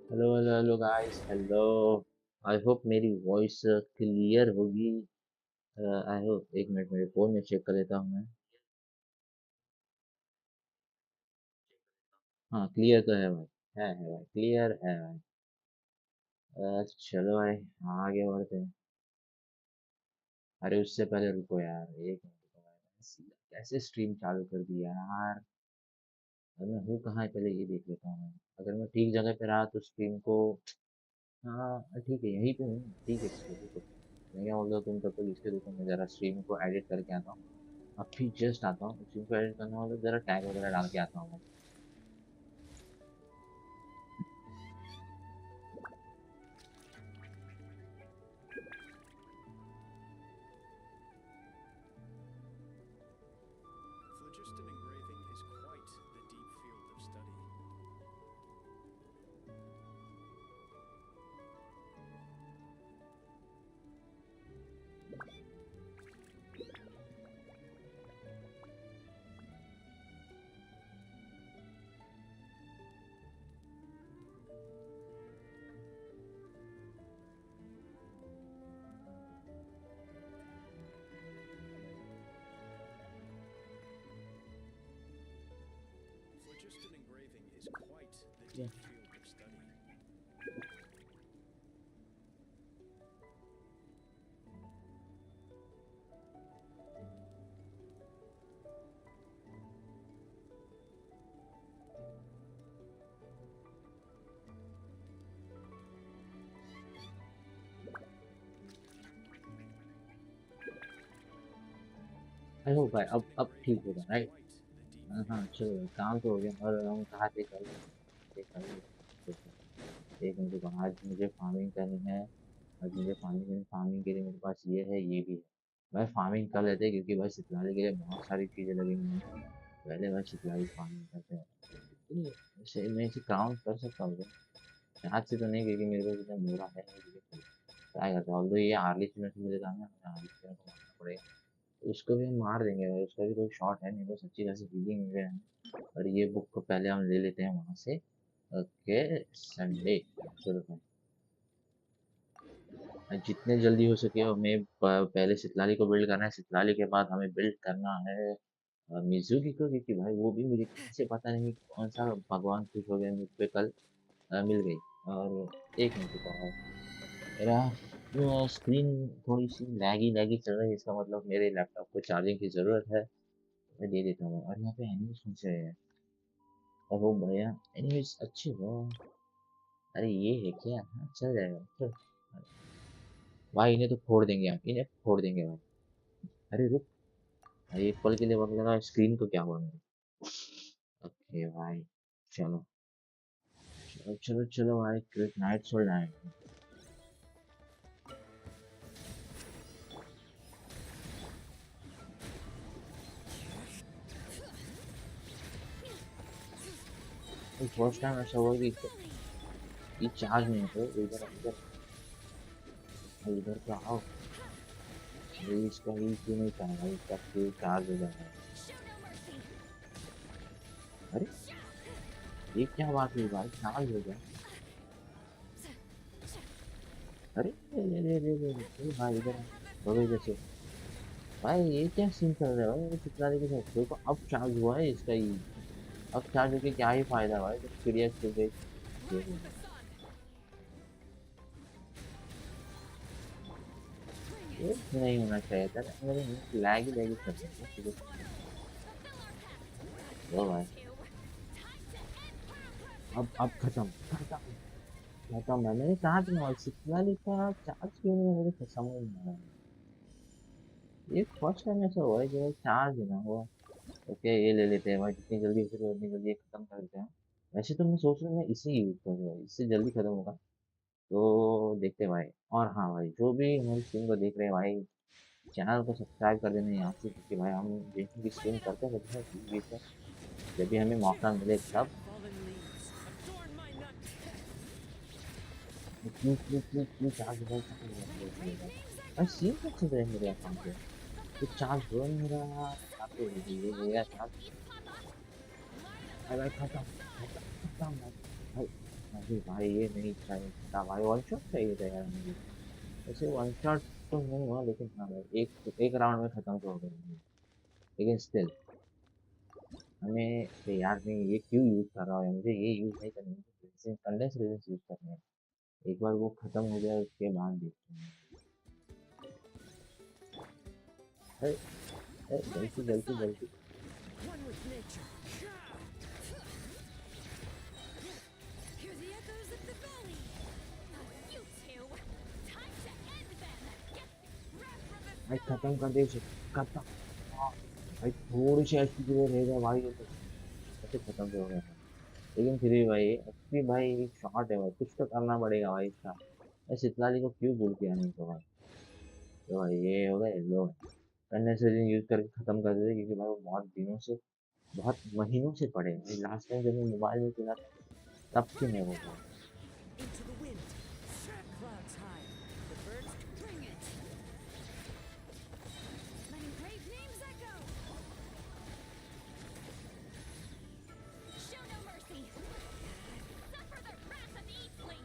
Hello hello hello guys, hello. I hope मेरी voice clear होगी। I hope. एक minute, मेरे फोन में चेक कर लेता हूँ मैं। हाँ, क्लियर तो है भाई। है भाई, क्लियर है भाई। चलो भाई, आगे बढ़ते हैं। अरे उससे पहले रुको यार, एक मिनट रुको भाई। कैसे स्ट्रीम चालू कर दिया यार। अब मैं हूँ कहाँ है, पहले ये देख लेता हूँ मैं। अगर मैं ठीक जगह पे रहा तो स्ट्रीम को। हाँ ठीक है, यहीं पे हूँ। ठीक है, चलो रुको। मैं क्या बोलता हूँ, तुम तब तक इसके रुको, मैं जरा स्ट्रीम को एडिट करके आता हूँ। अभी जस्ट आता हूँ, उसी को एडिट करना होगा, जरा टैग वगैरह डाल के आता हूँ मैं। Phlogiston engraving is quite the deep field of study. Phlogiston engraving is quite the Yeah. deep field of study. I hope भाई, अब Phlogiston अब ठीक engraving होगा, is right. quite the deep हाँ हाँ, field of चलो भाई, study. काम तो हो गया, और हम कहाँ थे कल। एक मिनट रुको, आज मुझे फार्मिंग करनी है। आज मुझे फार्मिंग फार्मिंग के लिए मेरे पास ये है, ये भी है। भाई फार्मिंग कर लेते हैं, क्योंकि भाई सितलाने के लिए बहुत सारी चीज़ें लगी हुई हैं। पहले भाई सितलाई फार्मिंग करते हैं। वैसे मैं इसे काउंट कर सकता हूँ क्या? आज से तो नहीं, क्योंकि मेरे पास इतना मोड़ा है नहीं। ट्राई करते हैं, ऑल्दो ये आर्ली सीमेंट से मुझे जाना है, मुझे आर्ली सीमेंट को मारना पड़ेगा। उसको भी हम मार देंगे भाई, उसका भी कोई शॉट है नहीं, बस अच्छी खासी हीलिंग मिल है। और ये बुक को पहले हम ले लेते हैं वहां से। Okay, Sunday. चलो भाई, जितने जल्दी हो सके हमें पहले सितलाली को बिल्ड करना है। सितलाली के बाद हमें बिल्ड करना है मिजुकी को, क्योंकि भाई वो भी मुझे कैसे पता नहीं कौन सा भगवान खुश हो गया मुझ पे कल। मिल गई। और एक मिनट रुको भाई, मेरा स्क्रीन थोड़ी सी लैगी लैगी चल रही है, इसका मतलब मेरे लैपटॉप को चार्जिंग की ज़रूरत है। मैं दे देता हूँ। और यहाँ पे एनिमेस कौन से है? और वो बढ़िया एनिमेस अच्छे हो। अरे ये है क्या? हाँ चल जाएगा, चल। भाई इन्हें तो फोड़ देंगे, हम इन्हें फोड़ देंगे भाई। अरे रुक भाई, एक पल के लिए वक्त लगा, स्क्रीन को क्या हुआ मेरे। ओके भाई, चलो चलो चलो चलो भाई, quick night soul night. First time ऐसा हुआ कि ये चार्ज नहीं होते। इधर इधर इधर तो आओ। भाई इसका ही क्यों नहीं था भाई, इसका क्यों चार्ज हो जाता है? अरे ये क्या बात हुई भाई, चार्ज हो गया। अरे रे रे रे रे रे रे, भाई इधर आ। भागो इधर से। भाई ये क्या सीन चल रहा है भाई, मेरे चिल्लाने के साथ देखो, अब चार्ज हुआ है इसका ही। अब चार्ज होके क्या ही फायदा भाई, जब चिड़िया छुप गई। देखो, ये नहीं होना चाहिए था। मेरे लैग ही लैग कर रहा है ठीक है। लो भाई, अब खत्म खत्म खत्म है। मैंने कहा था ना, चिल्लाने का चार्ज क्यों नहीं है, मुझे समझ नहीं आ रहा। ये फर्स्ट टाइम ऐसा हुआ है कि चार्ज ना हुआ। ओके, ये ले लेते हैं भाई, जितनी जल्दी हो सके उतनी जल्दी ये खत्म कर देते हैं। वैसे तो मैं सोच रहा हूँ मैं इसे यूज करूँगा, इससे जल्दी खत्म होगा। तो देखते हैं भाई। और हाँ भाई, जो भी हमारी स्ट्रीम को देख रहे हैं भाई, चैनल को सब्सक्राइब कर देना यहाँ से, क्योंकि भाई हम जिनकी भी स्ट्रीम करते रहते हैं बीच बीच में, जब भी हमें मौका मिले तब। क्यों क्यों क्यों क्यों चार्ज हो जाए। भाई सीन क्या चल रहा है मेरे अकाउंट पे? कुछ चार्ज हो नहीं रहा यहाँ पे, ये हो गया चार्ज। भाई भाई खत्म खत्म खत्म भाई। भाई अरे भाई ये नहीं चाहिए था भाई, वन शॉट चाहिए था यार मुझे। वैसे वन शॉट तो नहीं हुआ, लेकिन हाँ भाई एक एक राउंड में खत्म तो हो गया। लेकिन स्टिल हमें ये यार नहीं, ये क्यों यूज कर रहा है, मुझे ये यूज नहीं करनी है, कंडेंस रेजन यूज करने हैं। एक बार वो खत्म हो जाए उसके बाद देखते हैं। अरे अरे, Rise गलती with the गलती sun. गलती। One with nature. Hear the echoes of the valley. You two, time to end them. Get wrapped from the भाई sky. खत्म कर दे इसे, खत्म। हाँ, भाई थोड़ी सी एचपी की रह गया भाई, ये तो ऐसे खत्म तो हो गया भाई। लेकिन फिर भी भाई एचपी भाई एक शॉट है भाई, कुछ तो करना पड़ेगा भाई इसका। मैं सितलाली को क्यों बोल किया नहीं तो भाई। तो भाई ये हो गए लो, कंडेंसर यूज करके खत्म कर देते, क्योंकि भाई वो बहुत दिनों से, बहुत महीनों से पड़े हैं भाई। लास्ट टाइम जब मैं मोबाइल में खेला था तब के मैं वो भाई। Into the wind. Clouds high. The birds. Bring it. Letting brave names echo. Show no mercy. Suffer the wrath of Eastly.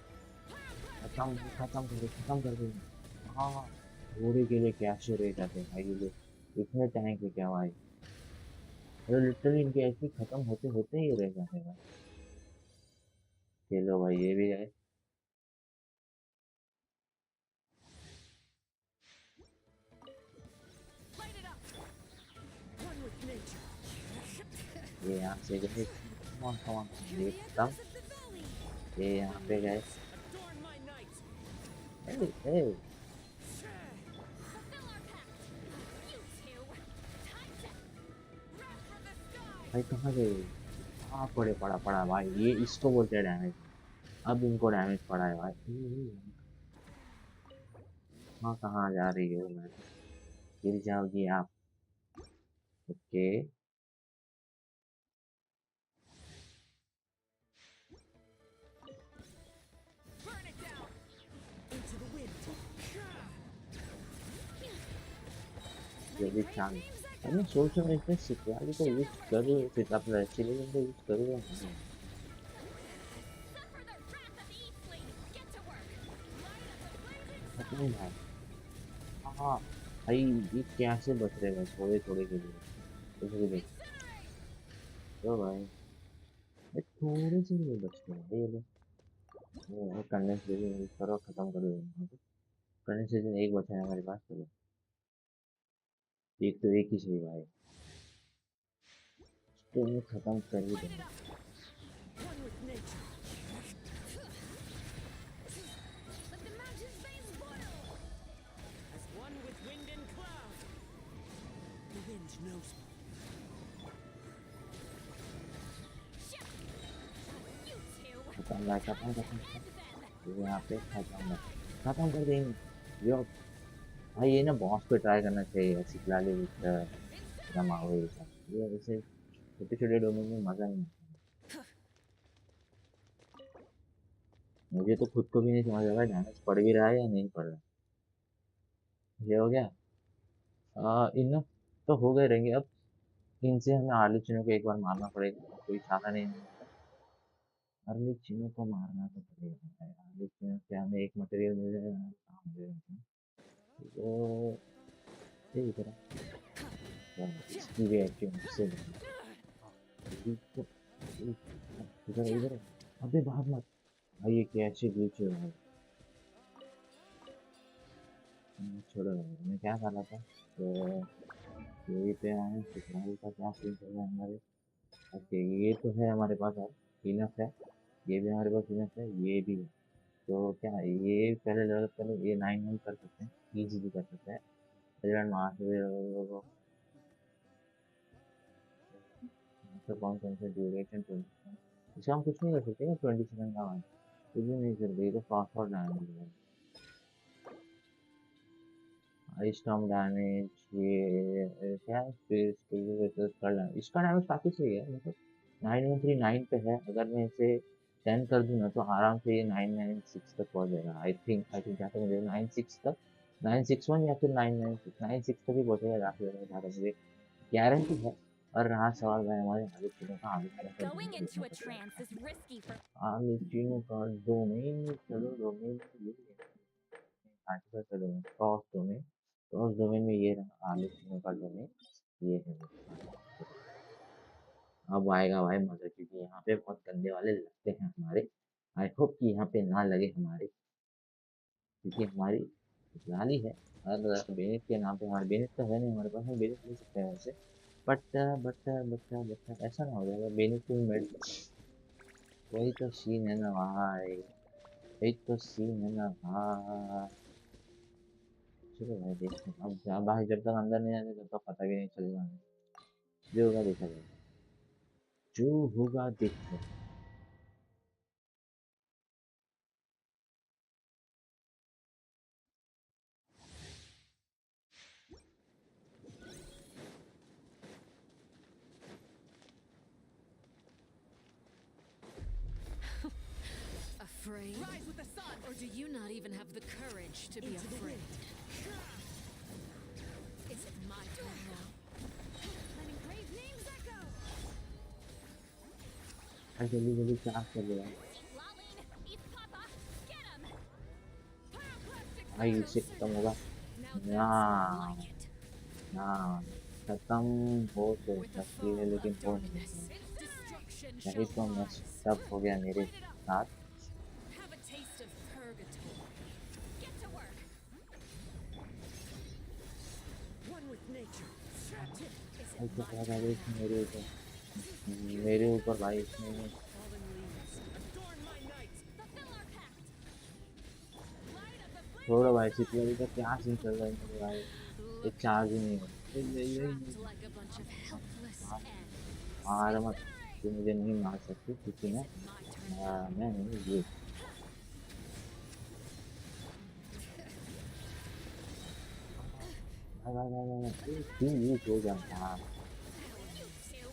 खत्म कर दे। हाँ, घोड़े के लिए कैसे रह जाते हैं भाई ये लोग, इतने टैंक है क्या भाई। अरे लिटरली इनके एचपी खत्म होते होते ही रह जाते हैं भाई। चलो भाई ये भी है। Light it up. One with nature. ये यहाँ से गए, कमान कमान, Hear ये the खत्म। echoes of the valley. ये यहाँ पे गए। Adorn my night. A, A, Fulfill our pact. You two, time to wrap from the sky. भाई कहाँ गए। हाँ पड़े, पड़ा पड़ा भाई, ये इसको बोलते हैं डैमेज। अब इनको डैमेज पड़ा है भाई। हाँ कहाँ जा रही हो मैं, गिर जाओगी आप। Okay. Burn it down. Into the wind. जो Letting भी brave चांद, names अब echo. मैं सोच रहा हूँ इसमें सितारी को यूज करूँ, सितारा चिली को यूज करूँ या नहीं। Suffer the wrath of Eastly. Get to work. Light up the blazing पता sun. नहीं भाई। हाँ भाई, ये कैसे बच रहे हैं थोड़े थोड़े के लिए, कुछ भी देख। Incinerate. तो भाई ये थोड़े से लिए बचते हैं ये लोग। वो कंडेंस यूज करो, खत्म कर दो। कंडेंस एक बचा है हमारे पास, चलो एक तो एक ही सही भाई, तो ये खत्म कर ही Light it देंगे। up. One with nature. Let the mountain's veins boil. As one with wind and cloud. The wind knows me. You two. खत्म भाई, खत्म खत्म खत्म। End them. ये यहाँ पे खत्म है, खत्म कर देंगे यो। भाई ये ना बॉस पे ट्राई करना चाहिए, सिखलाली जमा हो ये सब, ये ऐसे छोटे छोटे डोमेन में मजा नहीं आता। मुझे तो खुद को भी नहीं समझ आ रहा डैमेज पड़ भी रहा है या नहीं पड़ रहा। ये हो गया। इन तो हो गए रहेंगे अब। इनसे हमें आर्ली चिन्हों को एक बार मारना पड़ेगा, कोई चारा नहीं है। आर्ली चिन्हों को मारना तो पड़ेगा भाई। आर्ली चिन्हों से हमें एक मटेरियल मिल जाएगा, काम हो जाएगा। तो ये इधर इसकी भी एक्टिंग मुझसे बड़ी। इधर इधर इधर, अबे भाग मत भाई, ये कैसे ग्लिच है भाई। छोड़ो भाई, मैं क्या कर रहा था। तो यही पे आए सिग्नल का क्या सीन चल रहा है हमारे। ओके ये तो है हमारे पास है, इनफ है। ये भी हमारे पास इनफ है, ये भी है। तो क्या ये पहले डेवलप करें, ये 9 कर सकते हैं, इजीली कर सकते हैं। रिजल्ट वहाँ से तो कौन कौन सा ड्यूरेशन 20, इसका हम कुछ नहीं कर सकते 27 का वन, कुछ भी नहीं कर सकते, ये तो फास्ट फॉर डैमेज है। स्टॉर्म डैमेज, ये क्या है, स्पेस कर डैमेज, इसका डैमेज काफी सही है मतलब। 9139 पे है, अगर मैं इसे 10 कर दूं ना तो आराम से ये 996 तक पहुंच जाएगा। आई थिंक जहाँ तक मुझे 96 तक, 961 या फिर 996 तक ही पहुंचेगा, जाके ज्यादा मुझे गारंटी है। और रहा सवाल भाई हमारे आदित्य का, आदित्य का Going डोमेन देखना into a पड़ेगा। trance is risky for. Aditya का डोमेन, चलो डोमेन ये आदित्य का डोमेन क्रॉस डोमेन में ये रहा आदित्य का डोमेन, ये है वो। अब आएगा भाई मजा, क्योंकि यहाँ पे बहुत गंदे वाले लगते हैं हमारे। आई होप कि यहाँ पे ना लगे हमारे, क्योंकि हमारी लाली है। और बेनिट के नाम पे, हमारे बेनिट तो है नहीं हमारे पास, हम बेनिट ले सकते हैं वैसे। बट ऐसा ना हो जाएगा बेनिट को मेड। वही तो सीन है ना भाई, वही तो सीन है ना भाई। चलो भाई देखते हैं, अब भाई जब तक अंदर नहीं आते तब तक पता भी नहीं चलेगा हमें। जो होगा देखा जाएगा, जो होगा देखा जाएगा। Afraid? Rise with the sun. Or do you not even have the courage to be afraid? Is it my turn now? Letting brave names echo. भाई जल्दी जल्दी चार्ज कर दे भाई। Lolling, eat Papa. Get him. Pyroclastic भाई surge. इससे खत्म होगा Now ना? that's more like it. ना, खत्म हो तो With a सकती है foe लेकिन of हो नहीं darkness, सकती। destruction यही shall तो rise. मेस्टअप हो गया मेरे Light it up. साथ। Have a taste of purgatory. Get to work. One with nature. Is भाई it क्या my करा turn भाई now? इसने मेरे ऊपर भाई इसने। Fallen leaves. Adorn my night. Fulfill our pact. Light up the flame. छोड़ो भाई, सिक्योरिटी का क्या सीन चल रहा है मेरे भाई, ये Look at charge he you, नहीं हो रहा। trapped like a bunch of helpless ants. मार मत, तू मुझे नहीं मार सकती क्योंकि Is it my turn now? मैं नहीं ये। भाई भाई भाई भाई भाई, क्यों यूज हो जाता? You two.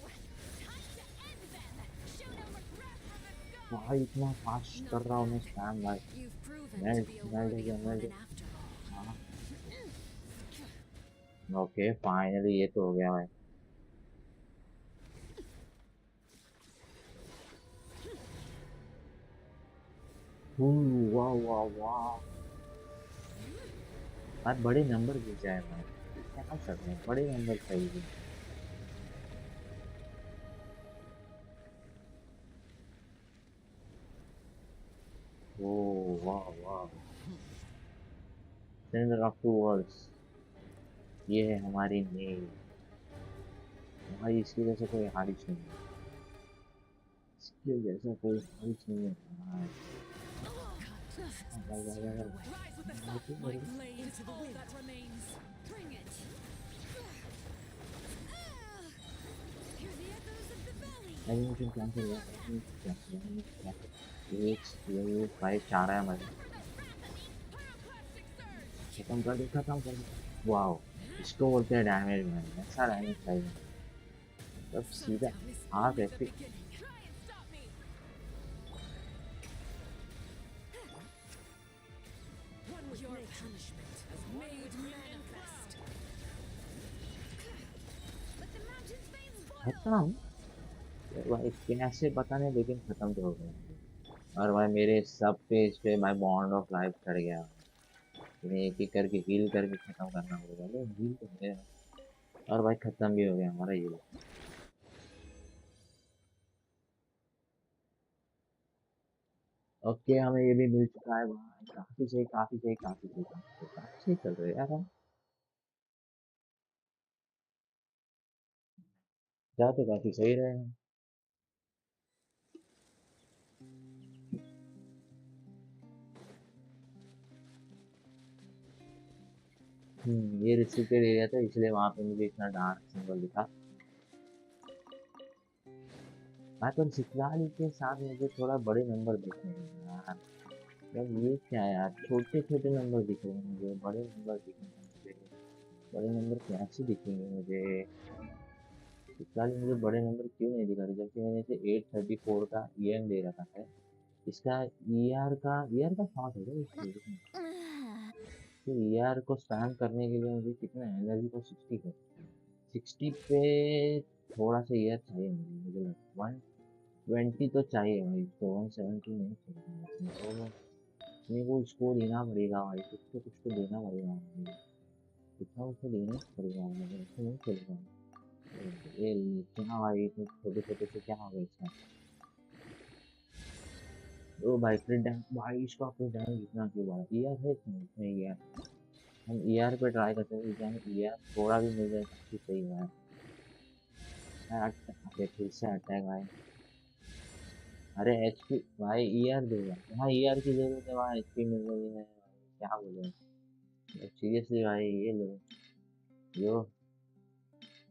Time to end them. Shoot no regret from the sky. भाई इतना फास्ट कर Not रहा हूँ मैं bad. स्पैम भाई। You've proven to melt be a melt हो worthy गया, मेल्ट। opponent after all. हाँ, ओके फाइनली ये तो हो गया भाई। वाह वाह वाह, आज बड़े नंबर भी जाए भाई, क्या कर सकते हैं, बड़े नंबर चाहिए। ओ वाह वाह, सेंडर ऑफ टू वर्ल्ड्स, ये है हमारी नेल। भाई इसकी जैसे कोई हारिस नहीं है, इसकी जैसा कोई हारिस नहीं है भाई। भाई भाई भाई भाई, Away. Rise with the sun. भाई, My मेरे blade into the wind. That remains. Bring it. Hear the echoes of the valley. Animation cancel हुआ, एनिमेशन कैंसिल हुआ, ये भाई चाह रहा है मजा। खत्म कर दे, खत्म कर दे। वाओ, इसको बोलते हैं डैमेज मैन, ऐसा डैमेज चाहिए। तब सीधा Sundown is हाथ only the ऐसे। beginning. Try and stop me. One with Your nature. punishment is made manifest. Let the mountain's veins boil. खत्म भाई, कैसे पता नहीं लेकिन खत्म तो हो गया। और भाई मेरे सब पेज पे भाई बॉन्ड ऑफ लाइफ कर गया। इन्हें एक एक करके हील करके खत्म करना पड़ेगा, ले हील तो है। और भाई खत्म भी हो गया हमारा ये। ओके हमें ये भी मिल चुका है भाई, काफी सही काफी सही काफी सही काफी सही, काफी सही चल रहा है यार हम। जा तो काफी सही रहे हैं। ये रिस्ट्रिक्टेड एरिया था इसलिए वहां पे मुझे इतना डार्क सिंबल दिखा। हाँ पर सिकराली के साथ मुझे थोड़ा बड़े नंबर दिख रहे हैं यार। यार ये क्या है यार, छोटे छोटे नंबर दिख रहे हैं मुझे, बड़े नंबर दिख रहे हैं मुझे। बड़े नंबर कैसे दिखेंगे मुझे? सिकराली मुझे बड़े नंबर क्यों नहीं दिखा रही, जबकि मैंने इसे 834 का ईएम दे रखा है। इसका ईआर का शॉट है क्या इसमें? फिर ईआर को स्पैम करने के लिए मुझे कितना एनर्जी को 60 पे थोड़ा सा ईयर चाहिए मुझे लगता है 120 तो चाहिए भाई, तो 170 नहीं चाहिए तो मेरे को उसको देना पड़ेगा भाई, कुछ तो देना पड़ेगा भाई, कुछ ना कुछ तो देना ही पड़ेगा भाई, ऐसे नहीं चलेगा। ये क्या भाई, तो छोटे छोटे से क्या हो गया इसका। ओ भाई फिर भाई इसका फिर डैमेज इतना क्यों बढ़ा, ईआर है इसमें ईआर, हम ईआर पे ट्राई करते हैं कि हमें ईआर थोड़ा भी मिल जाए काफी सही है। अरे फिर से अटैक भाई, अरे एचपी भाई ईआर देगा, जहाँ ईआर की जरूरत है वहाँ एचपी मिल रही है, क्या बोले सीरियसली भाई, ये लो लो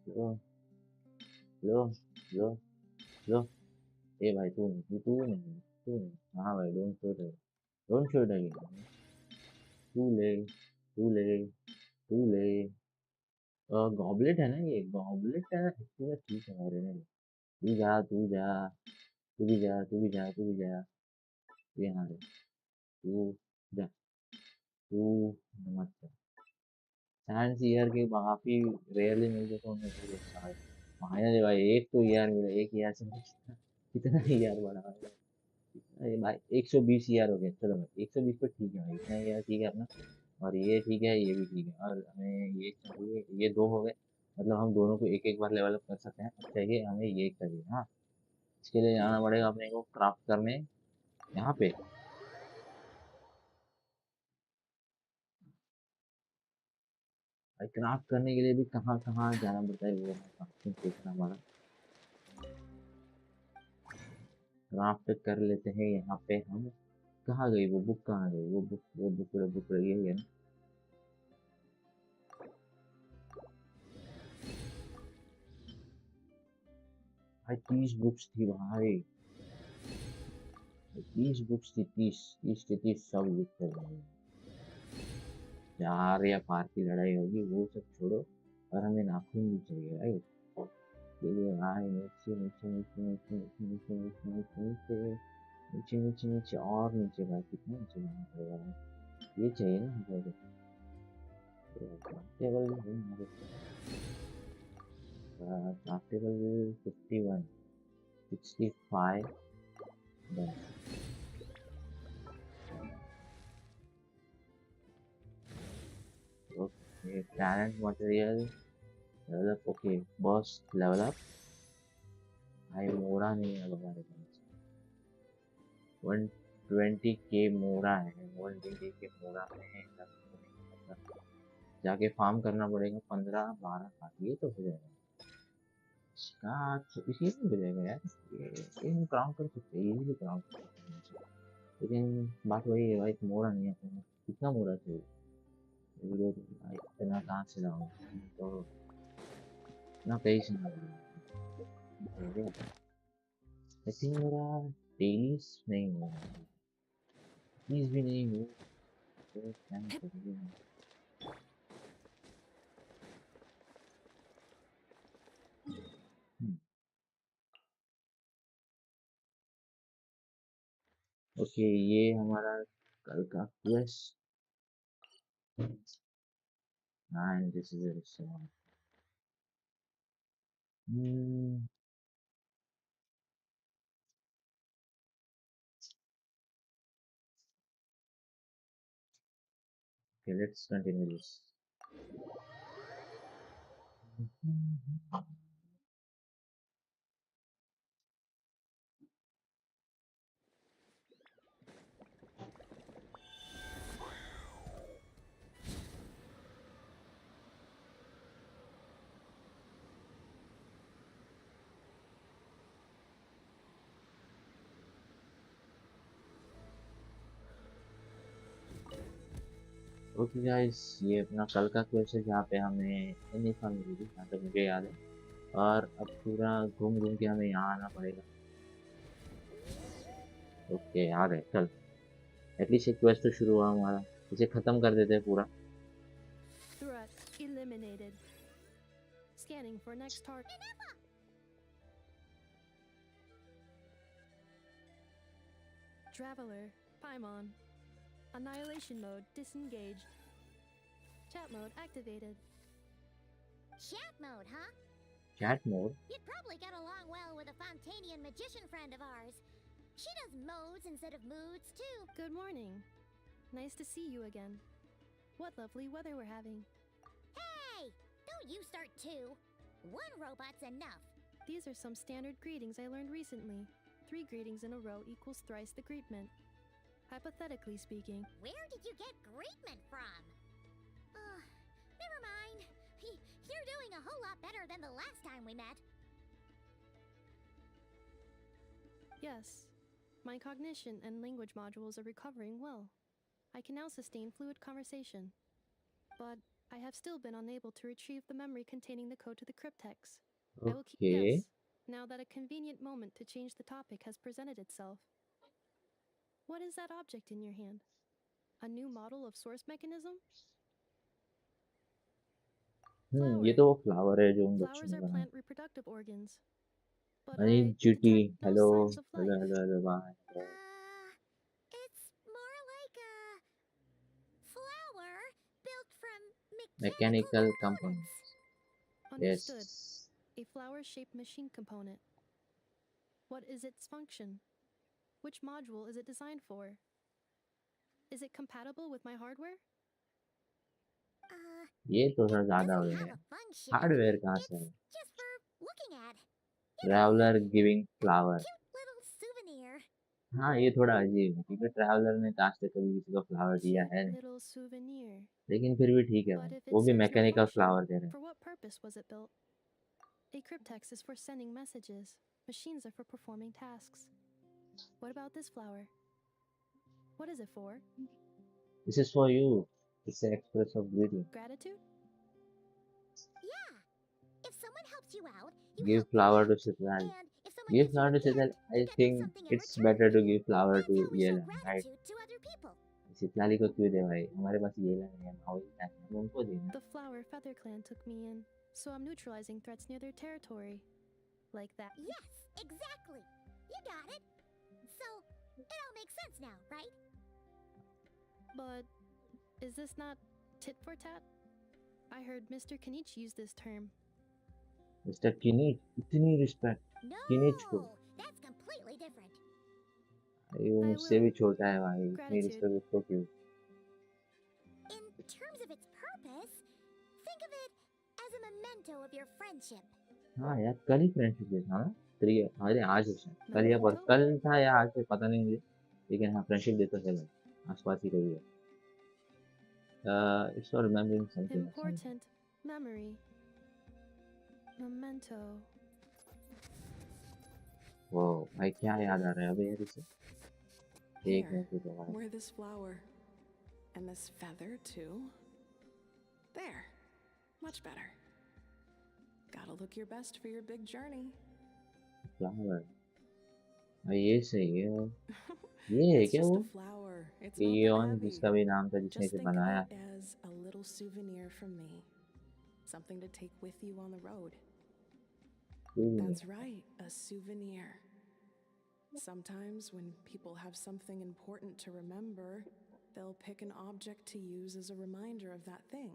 लो लो लो लो, ए भाई तू नहीं, हाँ भाई डोंट शूट अगेन, तू ले तू ले तू ले, गॉबलेट है ना, ये गॉबलेट है इसलिए ठीक है भाई, रहने दे। तू जा, तू यहाँ रहे, तू जा, तू मत जा। साइंस ईयर के काफी रेयरली मिलते तो उन्हें बहुत अच्छा है। फाइनली भाई एक तो ईयर मिला, एक ईयर से कितना कितना ईयर बढ़ा है। अरे भाई 120 ईयर हो गया, चलो भाई 120 तो ठीक है भाई, इतना ईयर ठीक है अपना, और ये ठीक है, ये भी ठीक है, और हमें ये चाहिए, ये दो हो गए, मतलब हम दोनों को एक एक बार लेवल अप कर सकते हैं। अब चाहिए हमें ये चाहिए, हाँ इसके लिए जाना पड़ेगा अपने को क्राफ्ट करने यहाँ पे। भाई क्राफ्ट करने के लिए भी कहाँ कहाँ जाना पड़ता है, वो है क्राफ्टिंग सीखना हमारा। क्राफ्ट कर लेते हैं यहाँ पे हम, कहाँ गई वो बुक, कहाँ गई वो बुक, वो बुक रही है ना। भाई 30 बुक्स थी भाई, 30 बुक्स थी, 30 के 30 सब लिख कर भाई, चार या पार की लड़ाई होगी वो सब छोड़ो, और हमें नाखून भी चाहिए भाई, ये भाई नीचे नीचे नीचे नीचे नीचे नीचे नीचे नीचे नीचे नीचे नीचे नीचे और नीचे भाई, कितना नीचे जाना पड़ेगा भाई, ये चाहिए ना मुझे, table table 51 65 done. Okay talent material level up, okay boss level up, भाई मोरा नहीं है हमारे पास, 120 के मोरा है, 120 के मोरा में जाके फार्म करना पड़ेगा, 15 12 का ये तो हो जाएगा, इसका इसी में मिलेगा यार, ये हम काम कर सकते हैं, ये भी काम कर सकते हैं, लेकिन बात वही है भाई, मोरा नहीं आता है, कितना मोरा चाहिए, भाई इतना कहाँ से लाऊं, तो इतना कहीं से ना लूं। आई थिंक मेरा डेली नहीं हुआ, प्लीज भी नहीं हुआ, तो क्या करेंगे। ओके ये हमारा कल का quest, and this is a resort. Okay let's continue this. Okay guys ये अपना कल का क्वेस्ट है, जहाँ पे हमें इनेफा मिली थी जहाँ तक मुझे याद है, और अब पूरा घूम घूम के हमें यहाँ आना पड़ेगा। ओके आ गए, चल एटलीस्ट एक क्वेस्ट तो शुरू हुआ हमारा, इसे खत्म कर देते हैं पूरा। Threat eliminated. Scanning for next target. Traveler, Paimon. Annihilation mode disengaged. Chat mode activated. Chat mode, huh? Chat mode. You'd probably get along well with a Fontanian magician friend of ours. She does modes instead of moods, too. Good morning. Nice to see you again. What lovely weather we're having. Hey! Don't you start too. One robot's enough. These are some standard greetings I learned recently. 3 greetings in a row equals thrice the greetment. Hypothetically speaking. Where did you get greetment from? Never mind. You're doing a whole lot better than the last time we met. Yes, my cognition and language modules are recovering well. I can now sustain fluid conversation. But I have still been unable to retrieve the memory containing the code to the cryptex. I will keep. Okay. Yes, now that a convenient moment to change the topic has presented itself. What is that object in your hand? A new model of source mechanism? ये तो वो flower है जो उन बच्चों Flowers ने are बनाया. plant reproductive organs. But अरे I जुटी. detect no Hello. signs of life. Hello. Bye. It's more like a flower built from Mechanical mechanical components. components. Understood. Yes. A flower-shaped machine component. What is its function? Which module is it designed for? Is it compatible with my hardware? ये तो थोड़ा It ज्यादा हो doesn't have गया. a function. Hardware कहाँ It's से है? just for looking at. Traveller giving flower. Cute little souvenir. हाँ ये थोड़ा अजीब है क्योंकि ट्रैवलर ने आज तक कभी किसी को फ्लावर दिया है नहीं. Little souvenir. लेकिन फिर भी ठीक है But भाई. if it वो भी serves no mechanical function, flower they रहे हैं. for what purpose was it built? A cryptex is for sending messages. Machines are for performing tasks. What about this flower? What is it for? This is for you. It's an express of greeting. Gratitude? Yeah. If someone helps you out, you Give help them flower to back. Sital. And if someone Give gives you flower a to Sital. gift, I you get think something in it's return. better to give flower That's to how we show Yelan, right? gratitude to other people. सितलाली को क्यों दे भाई? हमारे पास Yellen है, मावइका है, हम उनको देना. The flower feather clan took me in, so I'm neutralizing threats near their territory. Like that. Yes, exactly. You got it. So, it all makes sense now, right? But is this not tit for tat? I heard Mr. Kinich use this term. Mr. Kinich, इतनी respect. No, Kinich को. that's completely different. भाई वो I मुझसे भी will. छोटा है भाई. इतनी Gratitude. respect उसको क्यों? In terms of its purpose, think of it as a memento of your friendship. हाँ यार कल ही फ्रेंडशिप डे था ना. अरे आज है शायद. कल या Memento? कल था या आज है पता नहीं मुझे. लेकिन हाँ फ्रेंडशिप डे तो है भाई. आसपास ही कहीं है. It's for remembering something. Important memory. Memento. वो भाई क्या याद आ रहा है अबे यार इसे. एक Here, मिनट रुको भाई. wear this flower. And this feather, too. There. Much better. Gotta look your best for your big journey. Flower. ये सही है. ये है It's क्या just वो? a flower. It's not that Eon heavy. जिसका भी नाम था जिसने Just इसे think of बनाया. it as a little souvenir from me. Something to take with you on the road. That's right, a souvenir. Sometimes when people have something important to remember, they'll pick an object to use as a reminder of that thing.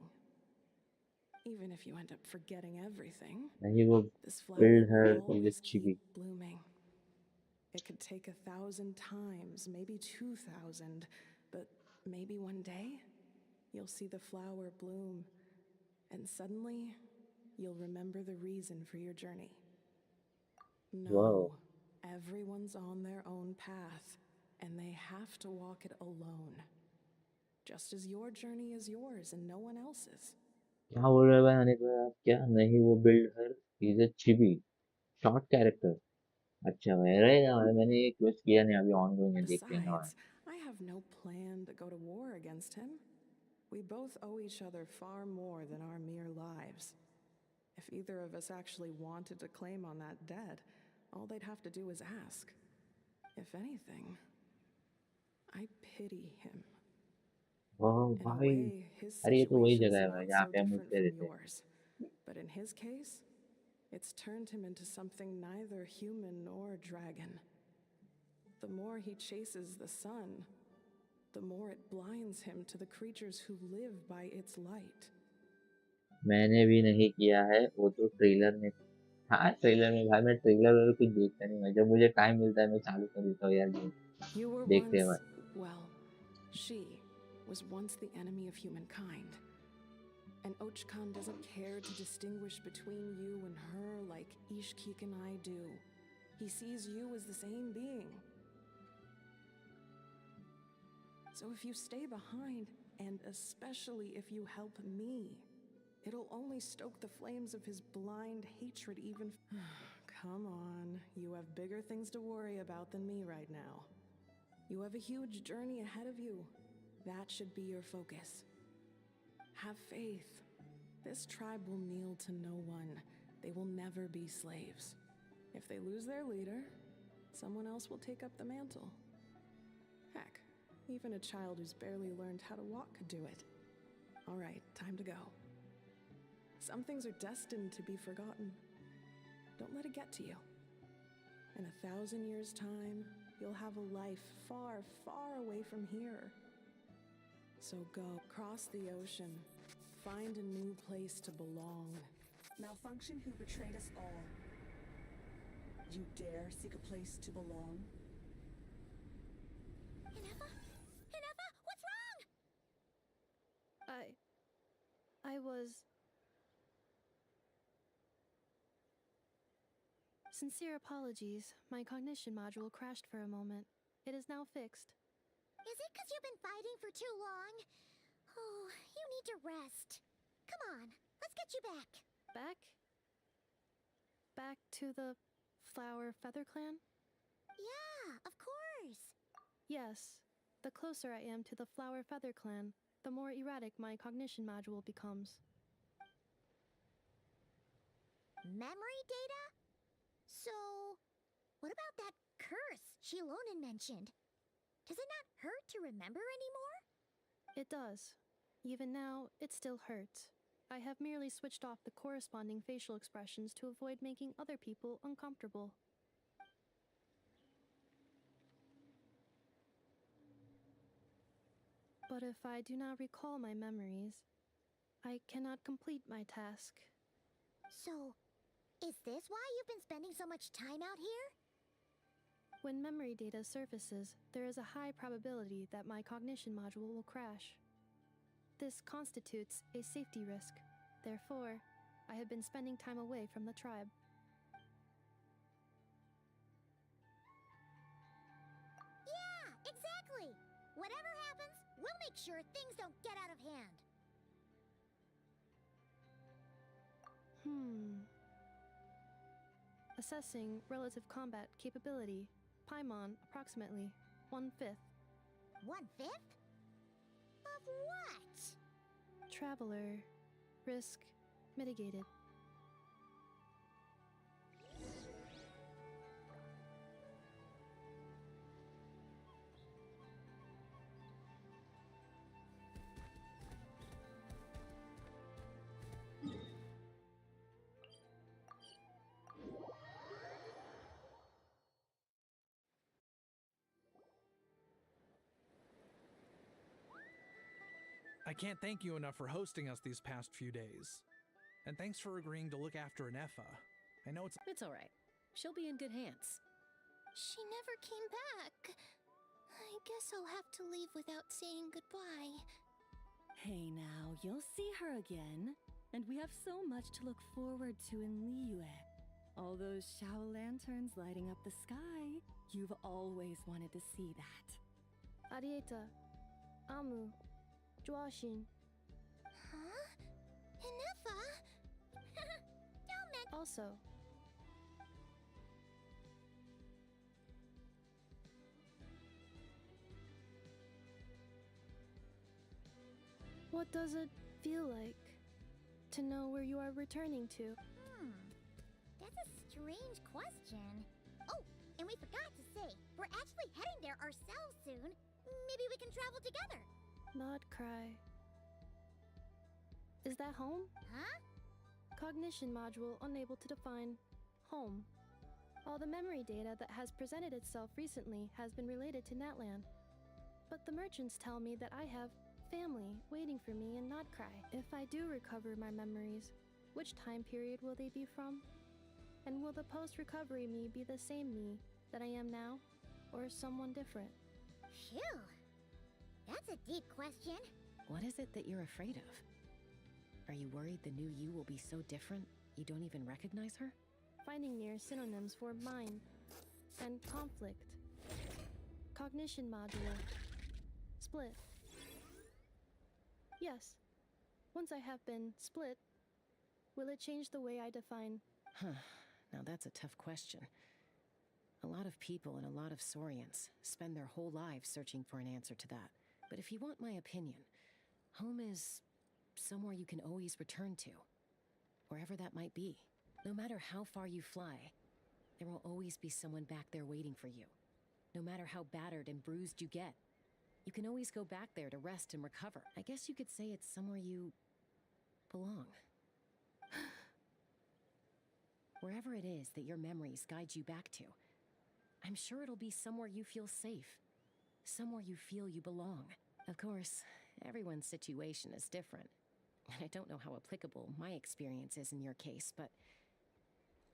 Even if you end up forgetting everything, नहीं वो this flower build her will is a always chibi. keep blooming. It could take 1,000 times, maybe 2,000, but maybe one day you'll see the flower bloom, and suddenly you'll remember the reason for your journey. No, Wow. everyone's on their own path, and they have to walk it alone. Just as your journey is yours and no one else's. क्या बोल रहे भाई अनिक भाई आप क्या नहीं वो build her is a chibi short character. अच्छा भाई रहेगा भाई मैंने ये क्वेस्ट किया नहीं अभी ongoing है देख लेंगे भाई. Besides, I have no plan to go to war against him. We both owe each other far more than our mere lives. If either of us actually wanted to claim on that debt, all they'd have to do is ask. If anything, I pity him. वाह In a भाई. way, his अरे ये तो वही situation's जगह है not भाई जहाँ so पे हम different उठते from रहते हैं. yours. But in his case, it's turned him into something neither human nor dragon. The more he chases the sun, the more it blinds him to the creatures who live by its light. मैंने भी नहीं किया है वो तो trailer में हाँ, trailer में भाई मैं ट्रेलर में कुछ देखता नहीं मैं, जब मुझे टाइम मिलता है मैं चालू कर देता हूँ यार गेम। You were देखते हैं once, भाई। well, she was once the enemy of humankind. And Ochkan doesn't care to distinguish between you and her like Ishkik and I do. He sees you as the same being. So if you stay behind, and especially if you help me, it'll only stoke the flames of his blind hatred even. Come on, you have bigger things to worry about than me right now. You have a huge journey ahead of you. That should be your focus. Have faith. This tribe will kneel to no one. They will never be slaves. If they lose their leader, someone else will take up the mantle. Heck, even a child who's barely learned how to walk could do it. All right, time to go. Some things are destined to be forgotten. Don't let it get to you. In 1,000 years' time, you'll have a life far, far away from here. So go, cross the ocean, find a new place to belong. Malfunction who betrayed us all. You dare seek a place to belong? Ineffa? Ineffa, what's wrong? I was. Sincere apologies. My cognition module crashed for a moment. It is now fixed. Is it because you've been fighting for too long? Oh, you need to rest. Come on, let's get you back. Back? Back to the Flower Feather Clan? Yeah, of course. Yes. The closer I am to the Flower Feather Clan, the more erratic my cognition module becomes. Memory data? So, what about that curse Shilonen mentioned? Does it not hurt to remember anymore? It does. Even now, it still hurts. I have merely switched off the corresponding facial expressions to avoid making other people uncomfortable. But if I do not recall my memories, I cannot complete my task. So, is this why you've been spending so much time out here? When memory data surfaces, there is a high probability that my cognition module will crash. This constitutes a safety risk. Therefore, I have been spending time away from the tribe. Yeah, exactly! Whatever happens, we'll make sure things don't get out of hand. Assessing relative combat capability. Paimon approximately 1/5. 1/5? Of what? Traveler. Risk mitigated. I can't thank you enough for hosting us these past few days. And thanks for agreeing to look after ineffa. I know it's It's all right. She'll be in good hands. She never came back. I guess I'll have to leave without saying goodbye. Hey now, you'll see her again. And we have so much to look forward to in Liyue. All those Shao lanterns lighting up the sky. You've always wanted to see that. Arieta. Amu. Joashin. Huh? Ineffa? Don't mention. Also. What does it feel like to know where you are returning to? That's a strange question. Oh, and we forgot to say, we're actually heading there ourselves soon. Maybe we can travel together. Not cry. Is that home? Huh? Cognition module unable to define home. All the memory data that has presented itself recently has been related to Natlan. But the merchants tell me that I have family waiting for me in Nodcry. If I do recover my memories, which time period will they be from? And will the post-recovery me be the same me that I am now, or someone different? Phew. That's a deep question. What is it that you're afraid of? Are you worried the new you will be so different you don't even recognize her? Finding near synonyms for mind and conflict. Cognition module. Split. Yes. Once I have been split, will it change the way I define? Huh. Now that's a tough question. A lot of people and a lot of Saurians spend their whole lives searching for an answer to that. But if you want my opinion, home is somewhere you can always return to. Wherever that might be. No matter how far you fly, there will always be someone back there waiting for you. No matter how battered and bruised you get, you can always go back there to rest and recover. I guess you could say it's somewhere you belong. Wherever it is that your memories guide you back to, I'm sure it'll be somewhere you feel safe. Somewhere you feel you belong. Of course, everyone's situation is different. And I don't know how applicable my experience is in your case, but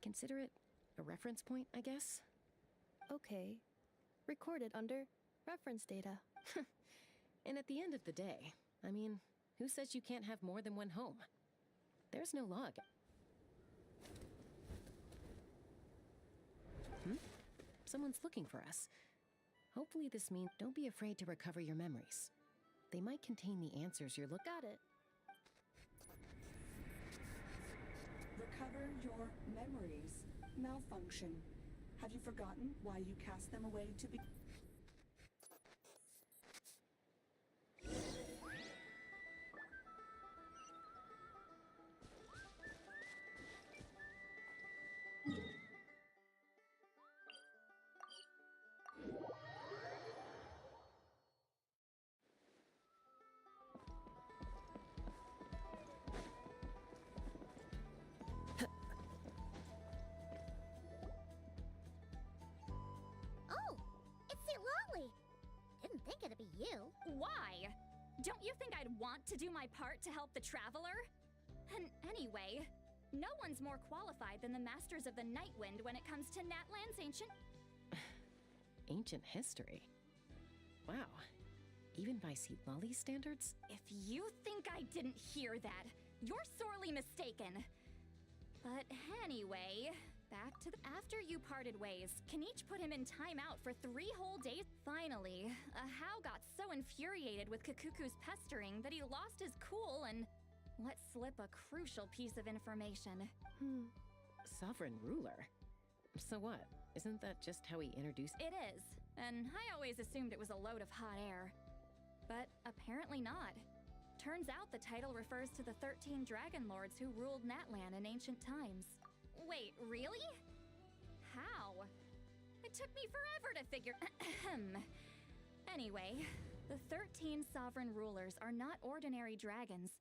consider it a reference point, I guess? Okay. Recorded under reference data. And at the end of the day, I mean, who says you can't have more than one home? There's no log. Someone's looking for us. Hopefully this means don't be afraid to recover your memories. They might contain the answers you're looking. Got it. Recover your memories. Malfunction. Have you forgotten why you cast them away to be... Oh, it's Lolly. Didn't think it'd be you. Why? Don't you think I'd want to do my part to help the traveler? And anyway, no one's more qualified than the Masters of the Nightwind when it comes to Natlan's ancient... Ancient history? Wow. Even by Lolly's standards? If you think I didn't hear that, you're sorely mistaken. But anyway, back to after you parted ways, Kinech put him in timeout for 3 whole days. Finally, Ahau got so infuriated with Kakuku's pestering that he lost his cool and let slip a crucial piece of information. Sovereign ruler? So what? Isn't that just how he introduced— It is, and I always assumed it was a load of hot air. But apparently not. Turns out the title refers to the 13 dragon lords who ruled Natlan in ancient times. Wait, really? How? It took me forever to figure— Anyway, the 13 sovereign rulers are not ordinary dragons,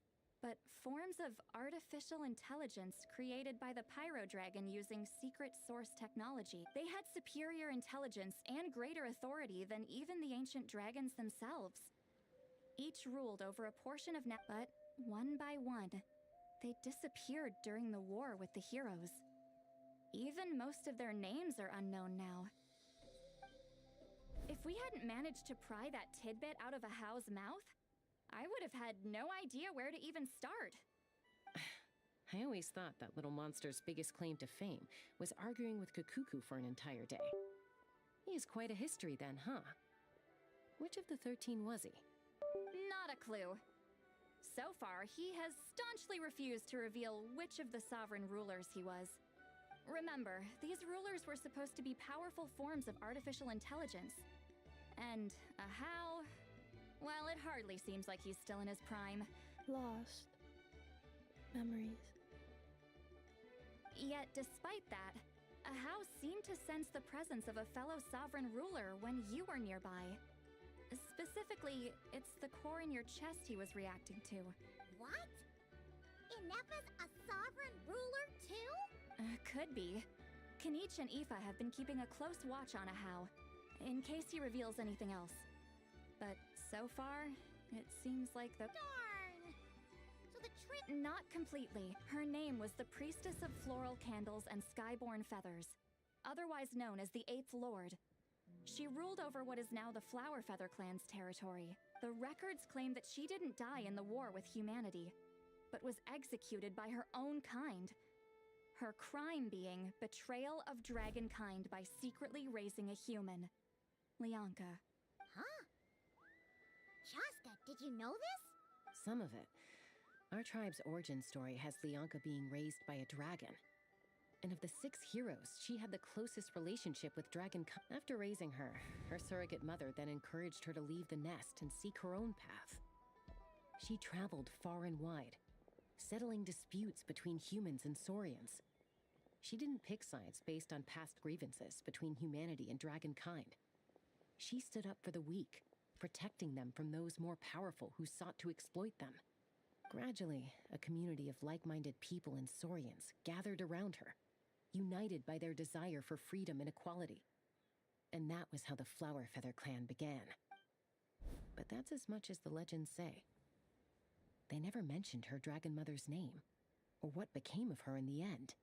but forms of artificial intelligence created by the Pyro Dragon using secret source technology. They had superior intelligence and greater authority than even the ancient dragons themselves. Each ruled over a portion of but one by one, they disappeared during the war with the heroes. Even most of their names are unknown now. If we hadn't managed to pry that tidbit out of Ahau's mouth, I would have had no idea where to even start. I always thought that little monster's biggest claim to fame was arguing with Kakuku for an entire day. He has quite a history then, huh? Which of the 13 was he? Not a clue. So far, he has staunchly refused to reveal which of the sovereign rulers he was. Remember, these rulers were supposed to be powerful forms of artificial intelligence. And Ahau... well, it hardly seems like he's still in his prime. Lost. Memories. Yet, despite that, Ahau seemed to sense the presence of a fellow sovereign ruler when you were nearby. Specifically, it's the core in your chest he was reacting to. What? Ineffa's a sovereign ruler too? Could be. Kinech and Aoife have been keeping a close watch on Ahau, in case he reveals anything else. But so far, it seems like the— Darn! So the trick not completely. Her name was the Priestess of Floral Candles and Skyborn Feathers, otherwise known as the Eighth Lord. She ruled over what is now the Flower Feather clan's territory. The records claim that she didn't die in the war with humanity, but was executed by her own kind. Her crime being betrayal of dragonkind by secretly raising a human. Lianka. Huh? Shaska, did you know this? Some of it. Our tribe's origin story has Lianka being raised by a dragon. And of the 6 heroes, she had the closest relationship with dragon. After raising her, her surrogate mother then encouraged her to leave the nest and seek her own path. She traveled far and wide, settling disputes between humans and saurians. She didn't pick sides based on past grievances between humanity and dragonkind. She stood up for the weak, protecting them from those more powerful who sought to exploit them. Gradually, a community of like-minded people and saurians gathered around her, united by their desire for freedom and equality. And that was how the Flower Feather clan began. But that's as much as the legends say. They never mentioned her dragon mother's name, or what became of her in the end.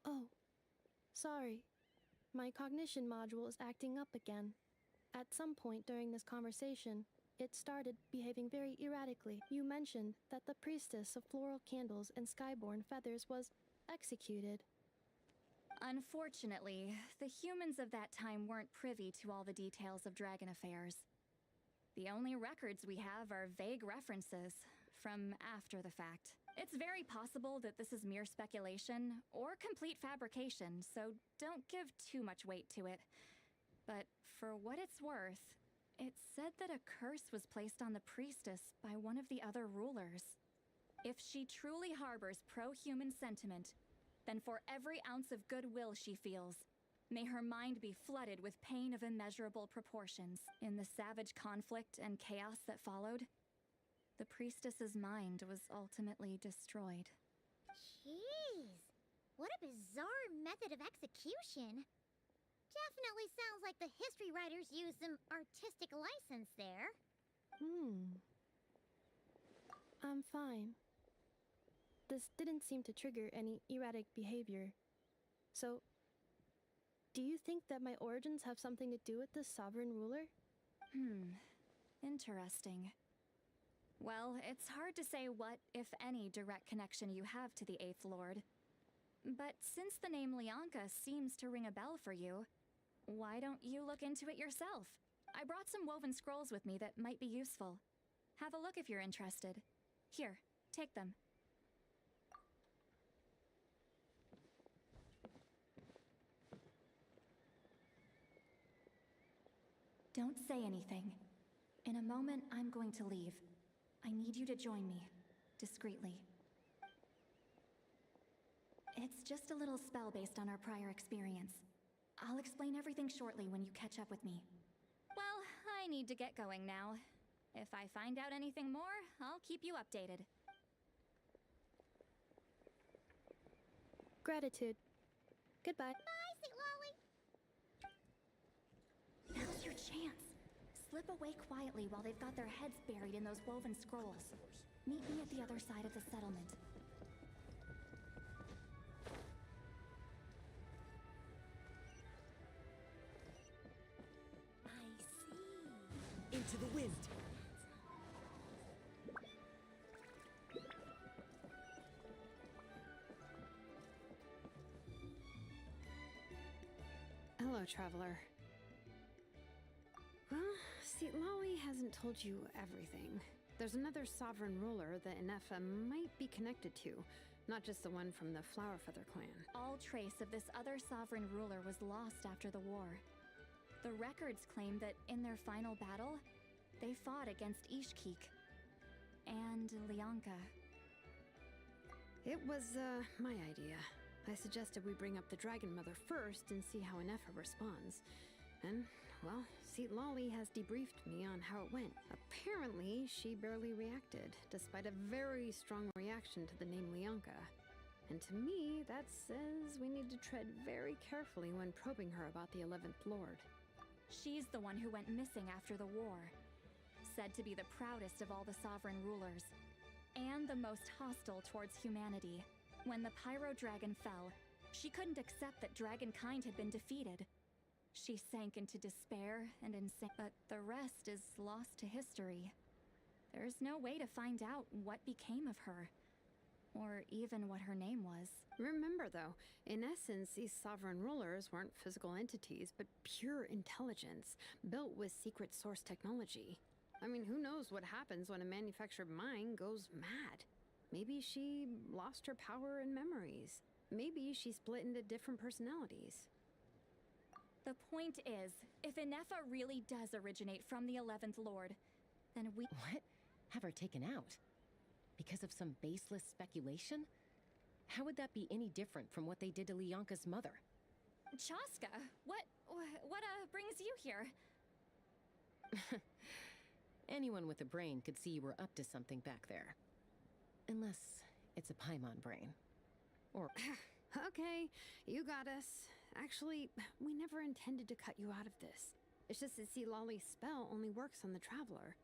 Oh, sorry. My cognition module is acting up again. At some point during this conversation, it started behaving very erratically. You mentioned that the Priestess of Floral Candles and Skyborn Feathers was executed. Unfortunately, the humans of that time weren't privy to all the details of dragon affairs. The only records we have are vague references from after the fact. It's very possible that this is mere speculation or complete fabrication, so don't give too much weight to it. But for what it's worth, it's said that a curse was placed on the priestess by one of the other rulers. If she truly harbors pro-human sentiment, then for every ounce of goodwill she feels, may her mind be flooded with pain of immeasurable proportions. In the savage conflict and chaos that followed, the priestess's mind was ultimately destroyed. Jeez, what a bizarre method of execution. Definitely sounds like the history writers used some artistic license there. I'm fine. This didn't seem to trigger any erratic behavior. So, do you think that my origins have something to do with this sovereign ruler? Interesting. Well, it's hard to say what, if any, direct connection you have to the Eighth Lord. But since the name Lianka seems to ring a bell for you, why don't you look into it yourself? I brought some woven scrolls with me that might be useful. Have a look if you're interested. Here, take them. Don't say anything. In a moment, I'm going to leave. I need you to join me, discreetly. It's just a little spell based on our prior experience. I'll explain everything shortly when you catch up with me. Well, I need to get going now. If I find out anything more, I'll keep you updated. Gratitude. Goodbye. Bye, Sweet Lolly. Now's your chance. Slip away quietly while they've got their heads buried in those woven scrolls. Meet me at the other side of the settlement. Into the wind. Hello, traveler. Well, Lolly hasn't told you everything. There's another sovereign ruler that Ineffa might be connected to, not just the one from the Flower Feather clan. All trace of this other sovereign ruler was lost after the war. The records claim that in their final battle, they fought against Ishkik and Lianka. It was, my idea. I suggested we bring up the Dragon Mother first and see how Ineffa responds. And, well, Lolly has debriefed me on how it went. Apparently, she barely reacted, despite a very strong reaction to the name Lianka. And to me, that says we need to tread very carefully when probing her about the 11th Lord. She's the one who went missing after the war. said to be the proudest of all the sovereign rulers, and the most hostile towards humanity. When the Pyro Dragon fell, she couldn't accept that dragonkind had been defeated. She sank into despair and insane, but the rest is lost to history. There's no way to find out what became of her, or even what her name was. Remember, though, in essence, these sovereign rulers weren't physical entities, but pure intelligence, built with secret source technology. I mean, who knows what happens when a manufactured mind goes mad? Maybe she lost her power and memories. Maybe she split into different personalities. The point is, if ineffa really does originate from the 11th Lord, then we— What? Have her taken out? Because of some baseless speculation? How would that be any different from what they did to Lianka's mother? Chaska, what brings you here? Anyone with a brain could see you were up to something back there. Unless it's a Paimon brain. Or... Okay, you got us. Actually, we never intended to cut you out of this. It's just that Lolly's spell only works on the Traveler.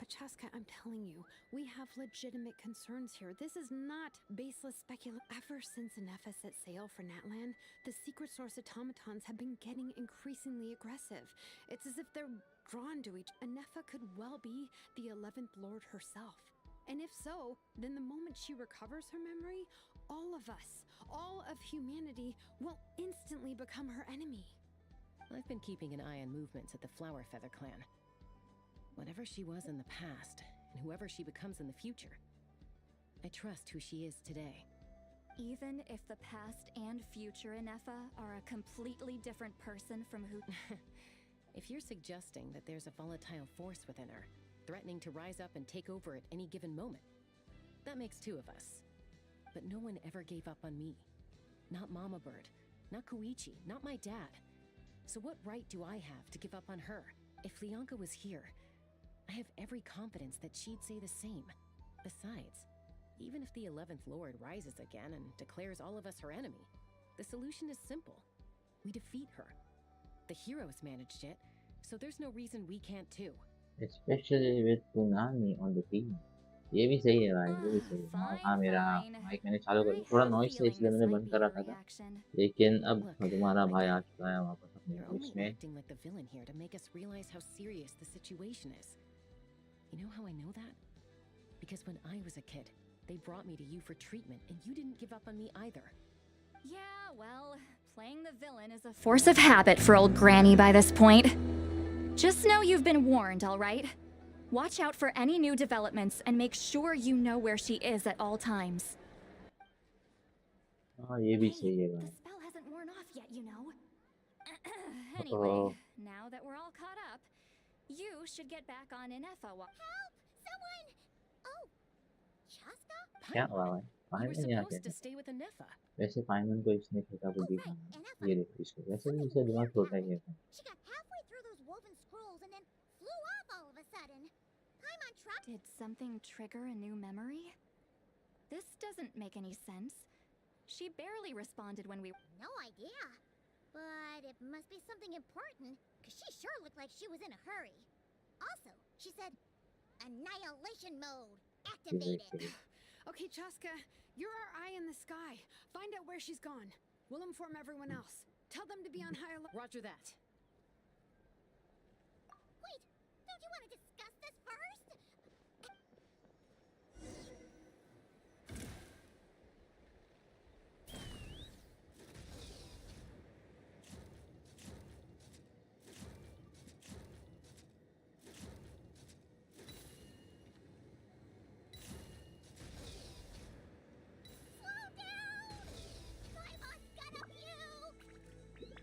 But Chaska, I'm telling you, we have legitimate concerns here. This is not baseless speculation. Ever since ineffa set sail for Natlan, the secret source automatons have been getting increasingly aggressive. It's as if they're drawn to each. Ineffa could well be the 11th Lord herself. And if so, then the moment she recovers her memory, all of us, all of humanity, will instantly become her enemy. I've been keeping an eye on movements at the Flower Feather clan. Whatever she was in the past, and whoever she becomes in the future, I trust who she is today. Even if the past and future ineffa are a completely different person from who— If you're suggesting that there's a volatile force within her, threatening to rise up and take over at any given moment, that makes two of us. But no one ever gave up on me. Not Mama Bird, not Koichi, not my dad. So what right do I have to give up on her? If Lianka was here, I have every confidence that she'd say the same. Besides, even if the 11th Lord rises again and declares all of us her enemy, the solution is simple. We defeat her. The heroes managed it, so there's no reason we can't too. Especially with Punani on the team. ये भी सही है भाई, ये भी सही है। हाँ हाँ, मेरा Fine. माइक मैंने चालू कर दिया, थोड़ा I have a नॉइस था feeling इसलिए this मैंने might बंद be कर your रखा था, reaction. लेकिन अब Look, तुम्हारा I भाई get आ it. चुका है वापस अपने You're ग्रुप्स only में। acting like the villain here to make us realize how serious the situation is. You know how I know that? Because when I was a kid, they brought me to you for treatment, and you didn't give up on me either. Yeah, well, playing the villain is a force of habit for old Granny by this point. Just know you've been warned, all right? Watch out for any new developments and make sure you know where she is at all times. हाँ ये भी Hey, सही है the भाई। spell hasn't worn off yet, you know. Oh, Anyway, now that we're all caught up, you should get back on ineffa. Help! Someone! Oh, Chaska? क्या हुआ Paimon, भाई? you were पाइमन यहाँ supposed to कैसे? stay with Ineffa. वैसे पाइमन को इसने फेंका Oh, बुद्धि right, खाना। ineffa. ये देखो इसको, वैसे भी Something इसका दिमाग weird छोटा ही happened. है। She got halfway through those woven scrolls and then flew off all of a sudden. Paimon trapped. Did something trigger a new memory? This doesn't make any sense. She barely responded when we— No idea. But it must be something important, because she sure looked like she was in a hurry. Also, she said, annihilation mode activated. Okay, Chaska, you're our eye in the sky. Find out where she's gone. We'll inform everyone else. Tell them to be on high alert. Roger that. Wait, don't you want to discuss this first? Slow down! Paimon's gonna puke!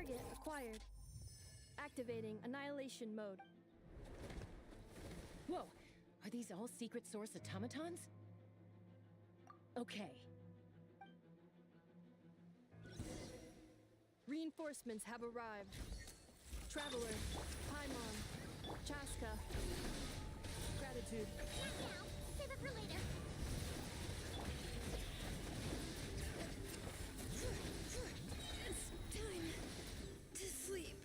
Target acquired. Activating annihilation mode. Whoa! Are these all secret source automatons? Okay. Reinforcements have arrived. Traveler, Paimon, Chaska. Gratitude. Not now. Save it for later. It's time to sleep.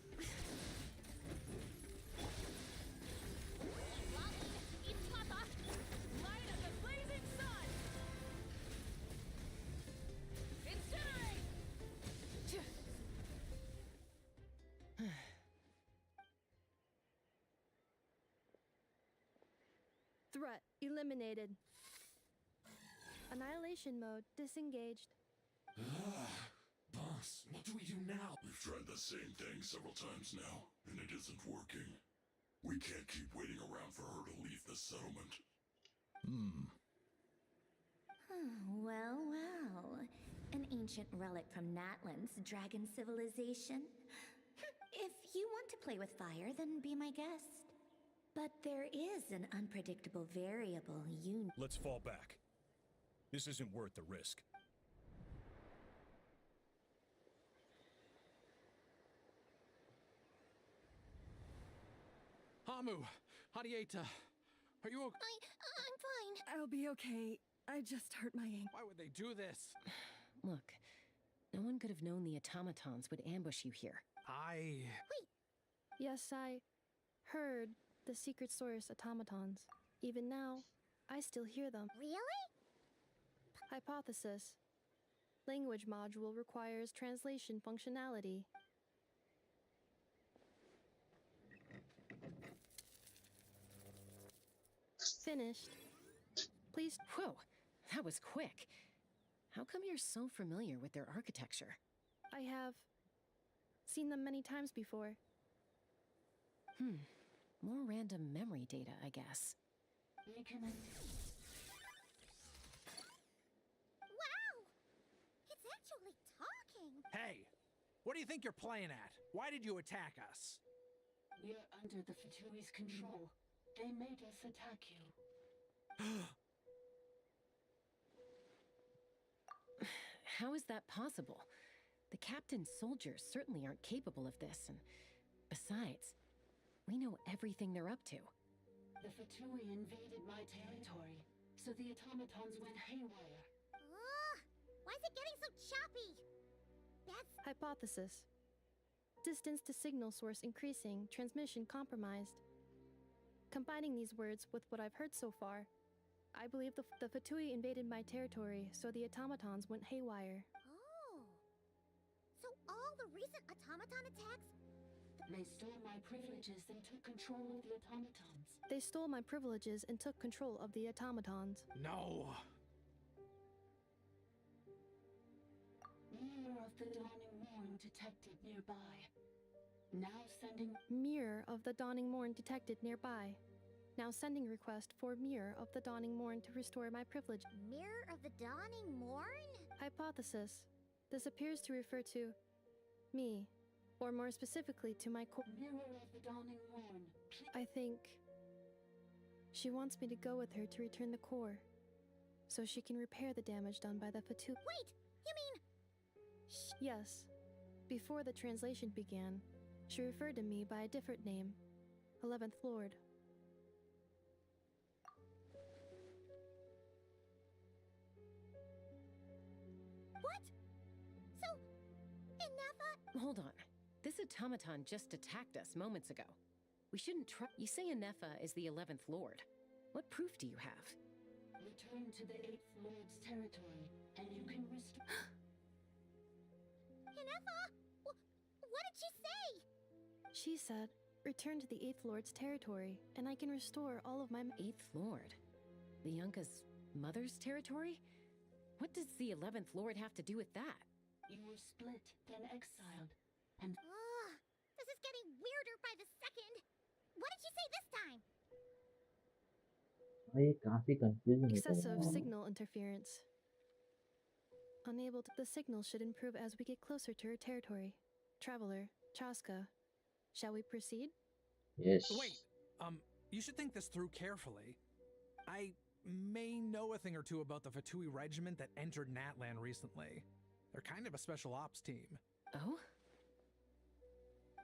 Light of the blazing sun! Incinerate! Threat eliminated. Annihilation mode disengaged. Boss, what do we do now? We've tried the same thing several times now, and it isn't working. We can't keep waiting around for her to leave the settlement. Well, well. An ancient relic from Natlan's dragon civilization. If you want to play with fire, then be my guest. But there is an unpredictable variable you... Let's fall back. This isn't worth the risk. Hamu, Hadieta, are you okay? I'm fine. I'll be okay. I just hurt my ankle. Why would they do this? Look, no one could have known the automatons would ambush you here. Yes, I heard the secret source automatons. Even now, I still hear them. Really? Hypothesis. Language module requires translation functionality. Finished. Please. Whoa, that was quick. How come you're so familiar with their architecture? I have seen them many times before. More random memory data, I guess. Wow! It's actually talking! Hey, what do you think you're playing at? Why did you attack us? We're under the Fatui's control. They made us attack you. How is that possible? The captain's soldiers certainly aren't capable of this, and besides, we know everything they're up to. The Fatui invaded my territory, so the automatons went haywire. Ugh! Why is it getting so choppy? That's... Hypothesis. Distance to signal source increasing, transmission compromised. Combining these words with what I've heard so far, I believe the Fatui invaded my territory, so the automatons went haywire. Oh. So all the recent automaton attacks... They stole my privileges and took control of the automatons. They stole my privileges and took control of the automatons. No! Mirror of the Dawning Morn detected nearby. Now sending... Mirror of the Dawning Morn detected nearby. Now sending request for Mirror of the Dawning Morn to restore my privilege. Mirror of the Dawning Morn? Hypothesis. This appears to refer to me, or more specifically to my core. Mirror of the Dawning Morn. I think she wants me to go with her to return the core, so she can repair the damage done by the Fatu. Wait! You mean... Yes. Before the translation began, she referred to me by a different name, 11th Lord. What? So, ineffa... Hold on. This automaton just attacked us moments ago. We shouldn't try. You say ineffa is the 11th Lord. What proof do you have? Return to the 8th Lord's territory, and you can restore... Ineffa? What did she say? She said, return to the 8th Lord's territory, and I can restore all of my... 8th Lord? The Yunka's mother's territory? What does the 11th Lord have to do with that? You were split, then exiled, and... Ugh, this is getting weirder by the second. What did she say this time? ये काफी confusing है Excessive signal interference. Unable to... The signal should improve as we get closer to her territory. Traveler, Chaska, shall we proceed? Yes. Wait, you should think this through carefully. I may know a thing or two about the Fatui regiment that entered Natlan recently. They're kind of a special ops team. Oh?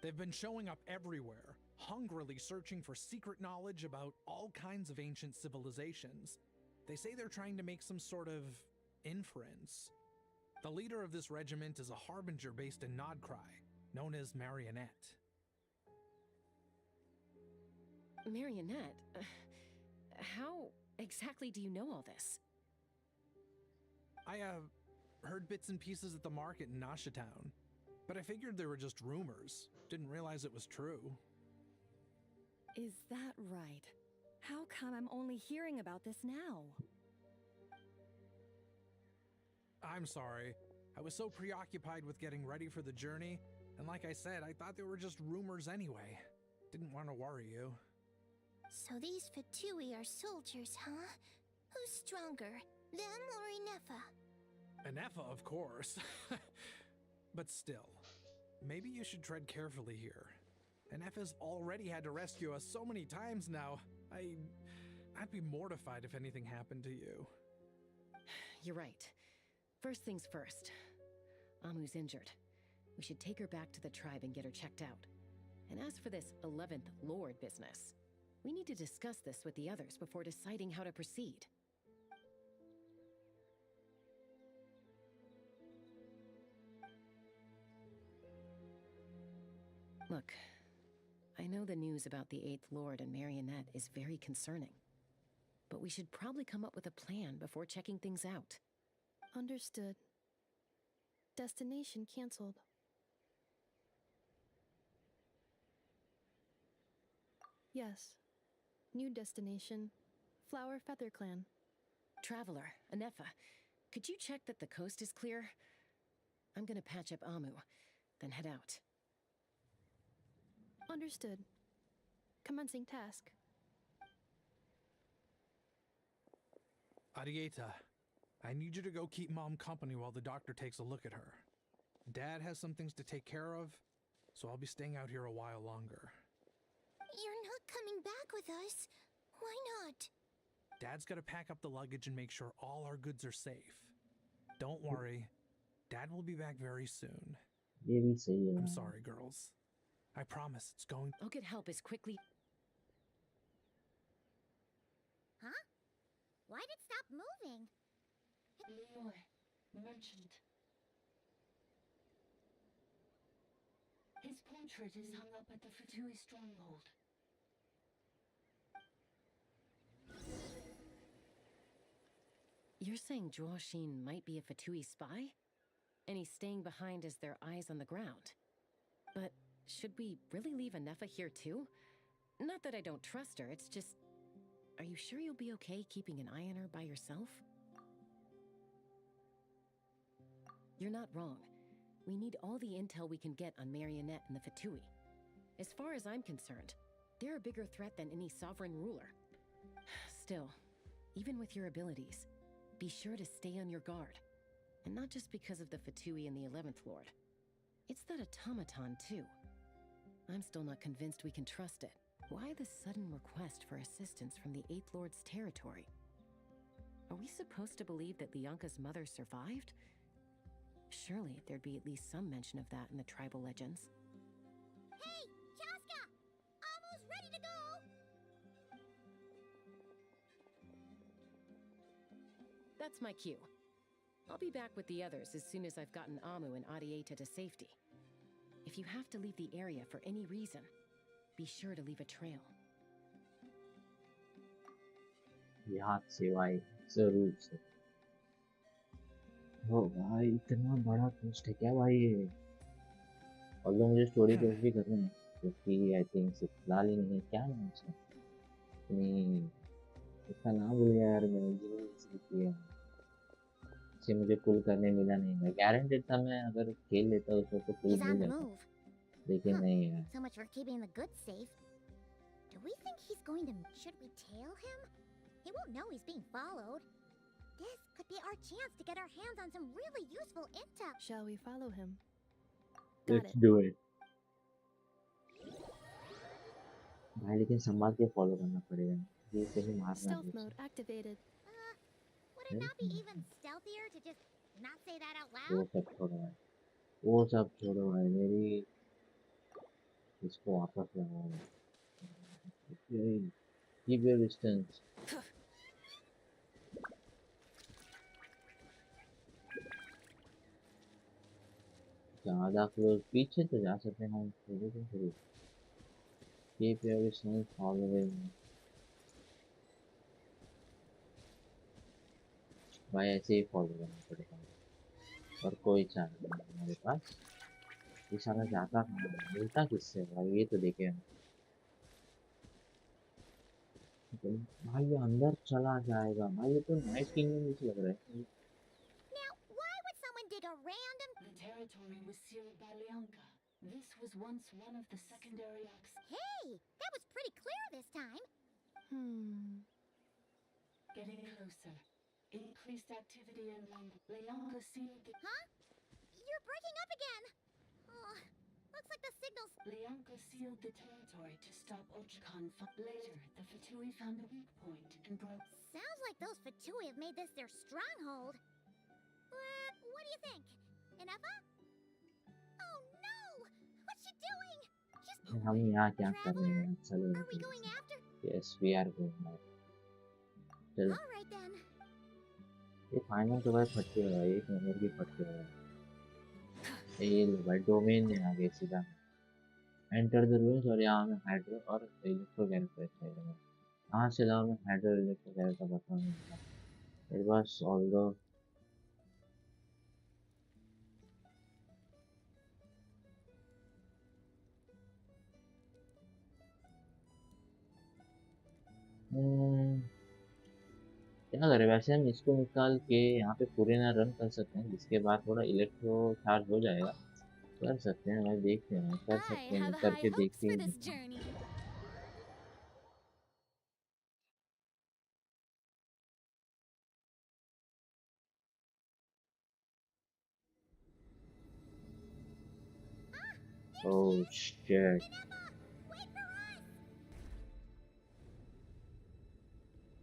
They've been showing up everywhere, hungrily searching for secret knowledge about all kinds of ancient civilizations. They say they're trying to make some sort of inference. The leader of this regiment is a harbinger based in Nodcry, known as Marionette. Marionette? How exactly do you know all this? I heard bits and pieces at the market in Nasha Town, but I figured they were just rumors. Didn't realize it was true. Is that right? How come I'm only hearing about this now? I'm sorry. I was so preoccupied with getting ready for the journey, and like I said, I thought they were just rumors anyway. Didn't want to worry you. So these Fatui are soldiers, huh? Who's stronger, them or ineffa? Ineffa, of course. But still, maybe you should tread carefully here. Ineffa's already had to rescue us so many times now. I'd be mortified if anything happened to you. You're right. First things first. Amu's injured. We should take her back to the tribe and get her checked out. And as for this 11th Lord business, we need to discuss this with the others before deciding how to proceed. Look, I know the news about the 8th Lord and Marionette is very concerning. But we should probably come up with a plan before checking things out. Understood. Destination cancelled. Yes. New destination, Flower Feather Clan. Traveler, Ineffa, could you check that the coast is clear? I'm gonna patch up Amu, then head out. Understood. Commencing task. Arieta, I need you to go keep Mom company while the doctor takes a look at her. Dad has some things to take care of, so I'll be staying out here a while longer. You're not coming back with us. Why not? Dad's gotta pack up the luggage and make sure all our goods are safe. Don't worry, Dad will be back very soon. ये भी सही है. I'm sorry, girls. I promise it's going... I'll get help as quickly... Huh? Why'd it stop moving? Liyue, merchant. His portrait is hung up at the Fatui stronghold. You're saying Zhuoxin might be a Fatui spy? And he's staying behind as their eyes on the ground. But should we really leave Ineffa here too? Not that I don't trust her, it's just... Are you sure you'll be okay keeping an eye on her by yourself? You're not wrong. We need all the intel we can get on Marionette and the Fatui. As far as I'm concerned, they're a bigger threat than any sovereign ruler. Still, even with your abilities, be sure to stay on your guard. And not just because of the Fatui and the 11th Lord. It's that automaton, too. I'm still not convinced we can trust it. Why the sudden request for assistance from the 8th Lord's territory? Are we supposed to believe that Lianka's mother survived? Surely there'd be at least some mention of that in the tribal legends. Hey, Chaska! Amu's ready to go! That's my cue. I'll be back with the others as soon as I've gotten Amu and Arieta to safety. If you have to leave the area for any reason, be sure to leave a trail. याद से भाई जरूर से. ओ भाई इतना बड़ा post है क्या भाई ये? और लोग मुझे स्टोरी पे भी कर रहे हैं क्योंकि आई थिंक सिप्लाली नहीं क्या नाम है इतनी इसका नाम भूल गया यार मैंने जिंदगी किया से मुझे पुल करने मिला नहीं. मैं गारंटेड था मैं अगर खेल लेता उसको तो पुल मिल जाता लेकिन नहीं यार. So much for keeping the goods safe. Do we think he's going to... Should we tail him? He won't know he's being followed. This could be our chance to get our hands on some really useful intel. Shall we follow him? Got Let's it. do it. भाई लेकिन संभाल के follow करना पड़ेगा, ये कहीं मारना Stealth नहीं mode activated. Would it चाहिए। not be even stealthier to just not say that out वो loud? सब छोड़ो भाई, वो सब छोड़ो भाई, मेरी इसको वापस लगाओ। Keep your distance. ज़्यादा क्लोज पीछे तो जा सकते हैं हम, थोड़ी keep your distance following। भाई ऐसे ही फॉलो करना पड़ेगा और कोई चारा नहीं है हमारे पास। ये साला जाता कहाँ है, मिलता किससे भाई, ये तो देखे हम। भाई ये अंदर चला जाएगा भाई, ये तो नाइट किंगडम जैसे लग रहा है। Now, why would someone dig a random... The territory was sealed by Leonka. This was once one of the secondary access. Hey, that was pretty clear this time. Getting closer. Increased activity and language. Leonka sealed the... Huh? You're breaking up again. Oh, looks like the signal's... Leonka sealed the territory to stop Ochkan. Later, the Fatui found a weak point and broke... Sounds like those Fatui have made this their stronghold. What do you think? Ineffa? Oh no! What's she doing? Just... हम यहाँ क्या कर रहे हैं, चलो। Are we going after? Yes, we are going now। चलो। All right then. ये final तो भाई फट के भाई, एक नंबर की फट के भाई। ये लो भाई, डोमेन में आ गए सीधा। एंटर द रूम्स, और यहाँ में हाइड्रो और इलेक्ट्रो कैरेक्टर चाहिए। कहाँ से लाऊं मैं हाइड्रो इलेक्ट्रो कैरेक्टर, पता नहीं था मेरे पास। ऑल्दो क्या करें, वैसे हम इसको निकाल के यहाँ पे पूरे ना रन कर सकते हैं, जिसके बाद थोड़ा इलेक्ट्रो चार्ज हो जाएगा। कर सकते हैं भाई, देखते हैं, कर I सकते हैं, have high करके hopes देखते for हैं। this journey. Oh shit.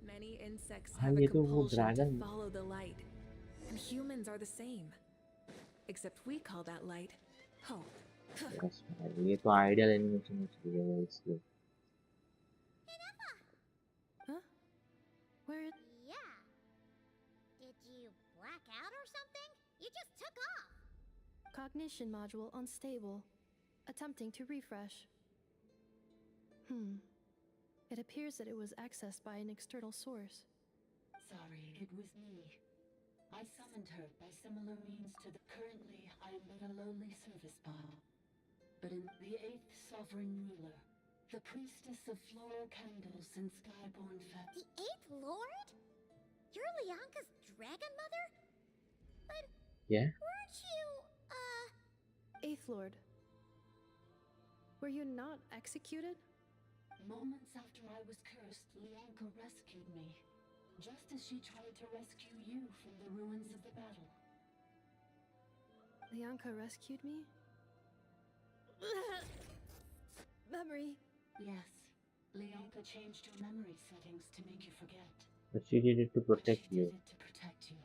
Many insects हाँ have a ये तो वो compulsion to dragon. follow the light, and humans are the same. Except we call that light hope. Yes भाई, ये तो आइडियल एनिमेशन में चली गई है इसकी। Huh? Where it... Yeah. Did you black out or something? You just took off. Cognition module unstable. Attempting to refresh. It appears that it was accessed by an external source. Sorry, it was me. I summoned her by similar means to the... Currently, I am but a lowly service bot. But in the 8th sovereign ruler, the priestess of floral candles and skyborn The 8th Lord? You're Leonka's dragon mother? But Yeah? weren't you, Eighth Lord. Were you not executed? Moments after I was cursed, Leonka rescued me. Just as she tried to rescue you from the ruins of the battle. Leonka rescued me? Memory. Yes. Leonka changed your memory settings to make you forget. But she did it to protect She you. did it to protect you.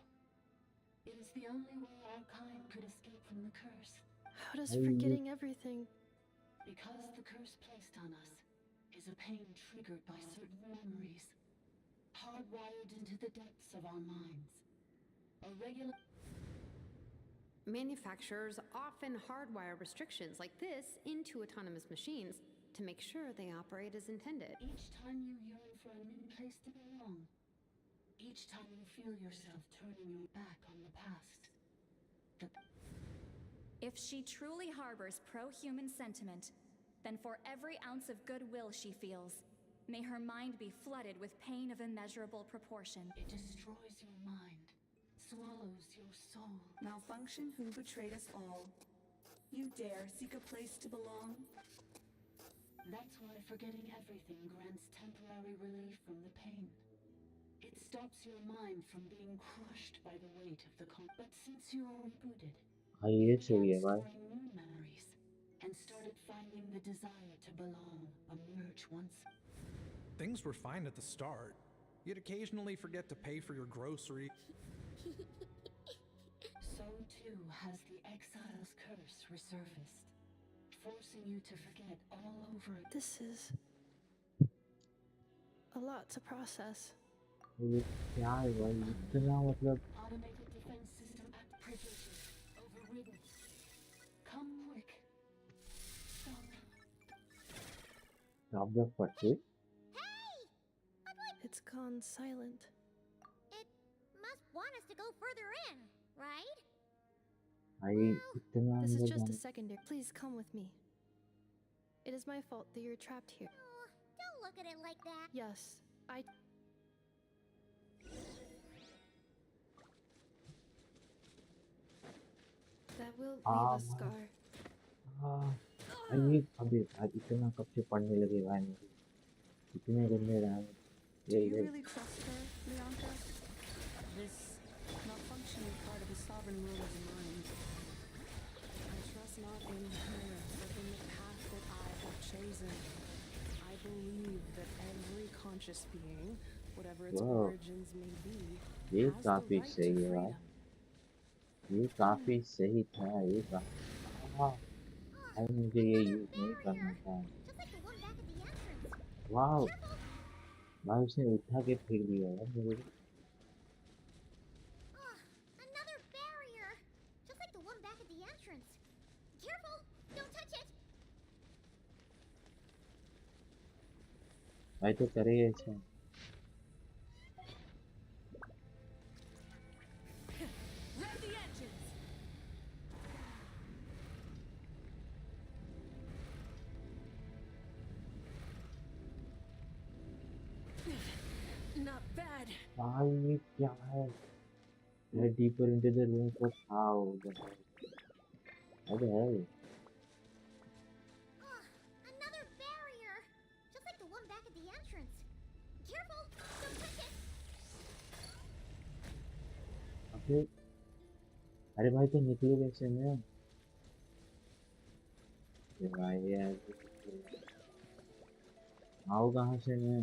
It is the only way our kind could escape from the curse. How does forgetting everything... Because the curse placed on us is a pain triggered by certain memories, hardwired into the depths of our minds. A regular... Manufacturers often hardwire restrictions like this into autonomous machines to make sure they operate as intended. Each time you yearn for a new place to belong, each time you feel yourself turning your back on the past, If she truly harbors pro-human sentiment, then for every ounce of goodwill she feels, may her mind be flooded with pain of immeasurable proportion. It destroys your mind, swallows your soul. Malfunction who betrayed us all. You dare seek a place to belong? That's why forgetting everything grants temporary relief from the pain. It stops your mind from being crushed by the weight of the But since you are rebooted, हाँ ये सही है भाई। storing new memories. letting the desire to belong emerge once. Things were fine at the start. You'd occasionally forget to pay for your grocery. So too has the exile's curse resurfaced, forcing you to forget all over again. This is a lot to process. ये क्या है भाई, इतना मतलब Automated defense system act privileges overridden. Come quick. stop the pursuit. It's gone silent. It must want us to go further in, right? भाई इतना This is अंदर just a जाने secondary. Please come with me. It is my fault that you're trapped here. Oh, don't look at it like that. Yes, I. That will leave a scar. ये अभी भाई इतना कब से पढ़ने लगे भाई मुझे इतने गंदे रहा Do you really trust her, Leonka? This malfunctioning part of the sovereign ruler's mind. I trust not in her, but in the path that I have chosen. I believe that every conscious being, whatever its Wow. origins may be, ये has the काफी right to सही है freedom. भाई ये काफी सही था ये भाई मुझे ये यूज नहीं करना था वाह भाई उसने उठा के फेंक दिया यार मुझे Another barrier! Just like the one back at the entrance. Careful! Don't touch it! भाई तो करेगा ऐसा Rev the engines! Not bad. भाई ये क्या है Get deeper into the room for how the hell? What the hell? Another barrier! Just like the one back at the entrance. Careful! Don't touch it! अबे अरे भाई तो निकलो कैसे मैं ये भाई यार आओ कहाँ से मैं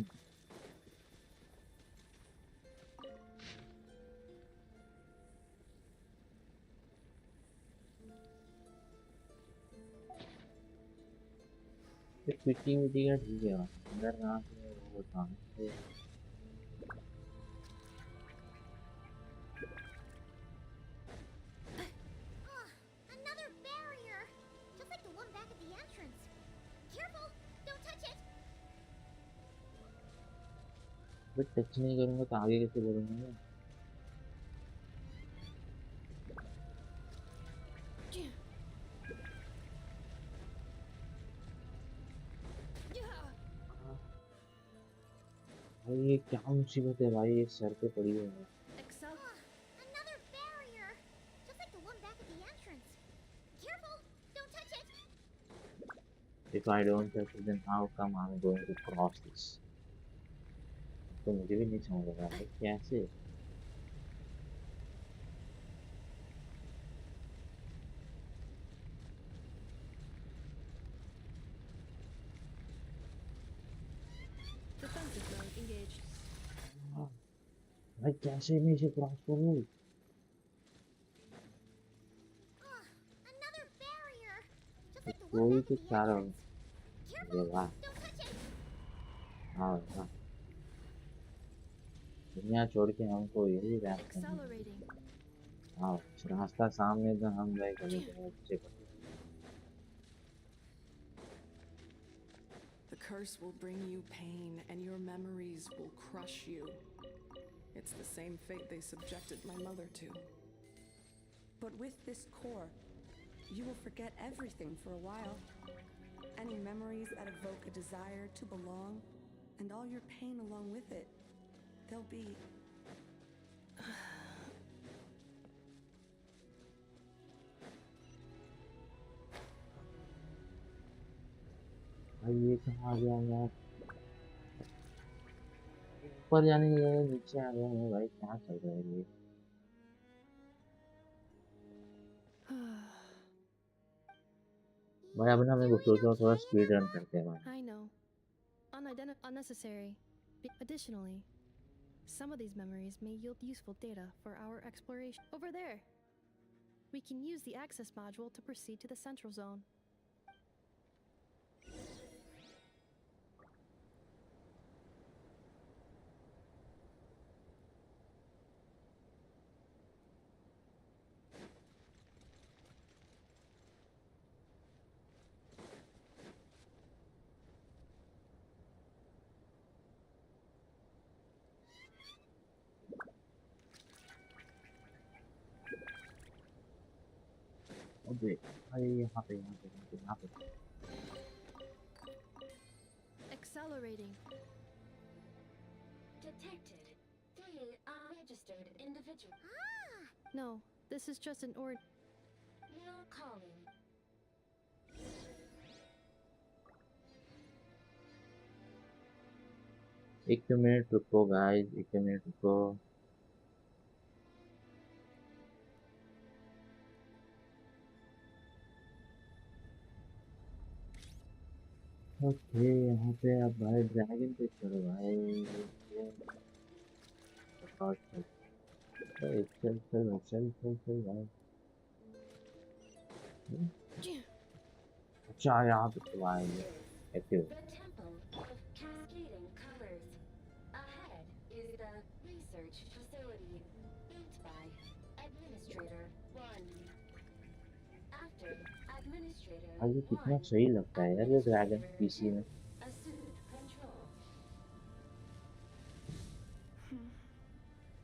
पिटी विटी का ठीक है अंदर कहाँ से वो था Another barrier! Just like the one back at the entrance. Careful! Don't touch it! But touch नहीं करूँगा तो आगे कैसे बढ़ूँगा मैं भाई ये क्या मुसीबत है भाई ये सर पे पड़ी है Another barrier! Just like the one back at the entrance. Careful! Don't touch it! If I don't touch it then how come I'm going to cross this तो मुझे भी नहीं समझ आ रहा है कैसे Defensive mode engaged. भाई कैसे मैं इसे क्रॉस करूँ Another barrier! Just like the one कोई back तो at the चारा entrance. ये Careful! वाह Don't touch it! हाँ हाँ दुनिया छोड़ के हमको यही रास्ता है Accelerating. हाँ रास्ता सामने तो हम गए कभी अच्छे The curse will bring you pain, and your memories will crush you. It's the same fate they subjected my mother to. But with this core, you will forget everything for a while. Any memories that evoke a desire to belong, and all your pain along with it, they'll be... भाई ये कहाँ आ गया यार ऊपर जाने के लिए नीचे आ गया मैं भाई क्या चल रहा है ये भाई अब ना मैं वो सोच रहा हूँ थोड़ा स्पीड रन करते हैं भाई। I know. Unnecessary. Additionally, some of these memories may yield useful data for our exploration. Over there! We can use the access module to proceed to the central zone. अबे भाई यहाँ पे यहाँ पे यहाँ पे यहाँ पे Accelerating. Detected. They are registered individual. No, this is just an ord. Now calling. एक मिनट रुको गाइस, एक मिनट रुको। ओके यहाँ पे अब भाई ड्रैगन पे चलो भाई। और चल भाई, चल चल भाई, चल चल चल भाई। अच्छा यहाँ पे तो भाई active. The Temple of Cascading Colors. Ahead is the research facility built by Administrator 1. After Administrator भाई ये कितना 1, सही लगता है यार ये ड्रैगन पीसी में। assumed control.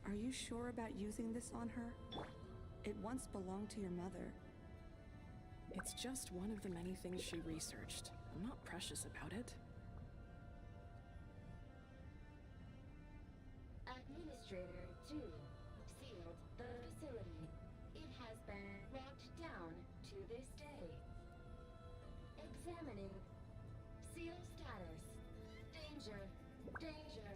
Are you sure about using this on her? It once belonged to your mother. It's just one of the many things she researched. I'm not precious about it. Administrator 2 sealed the facility. It has been locked down to this day. Examining. Seal status. Danger. Danger.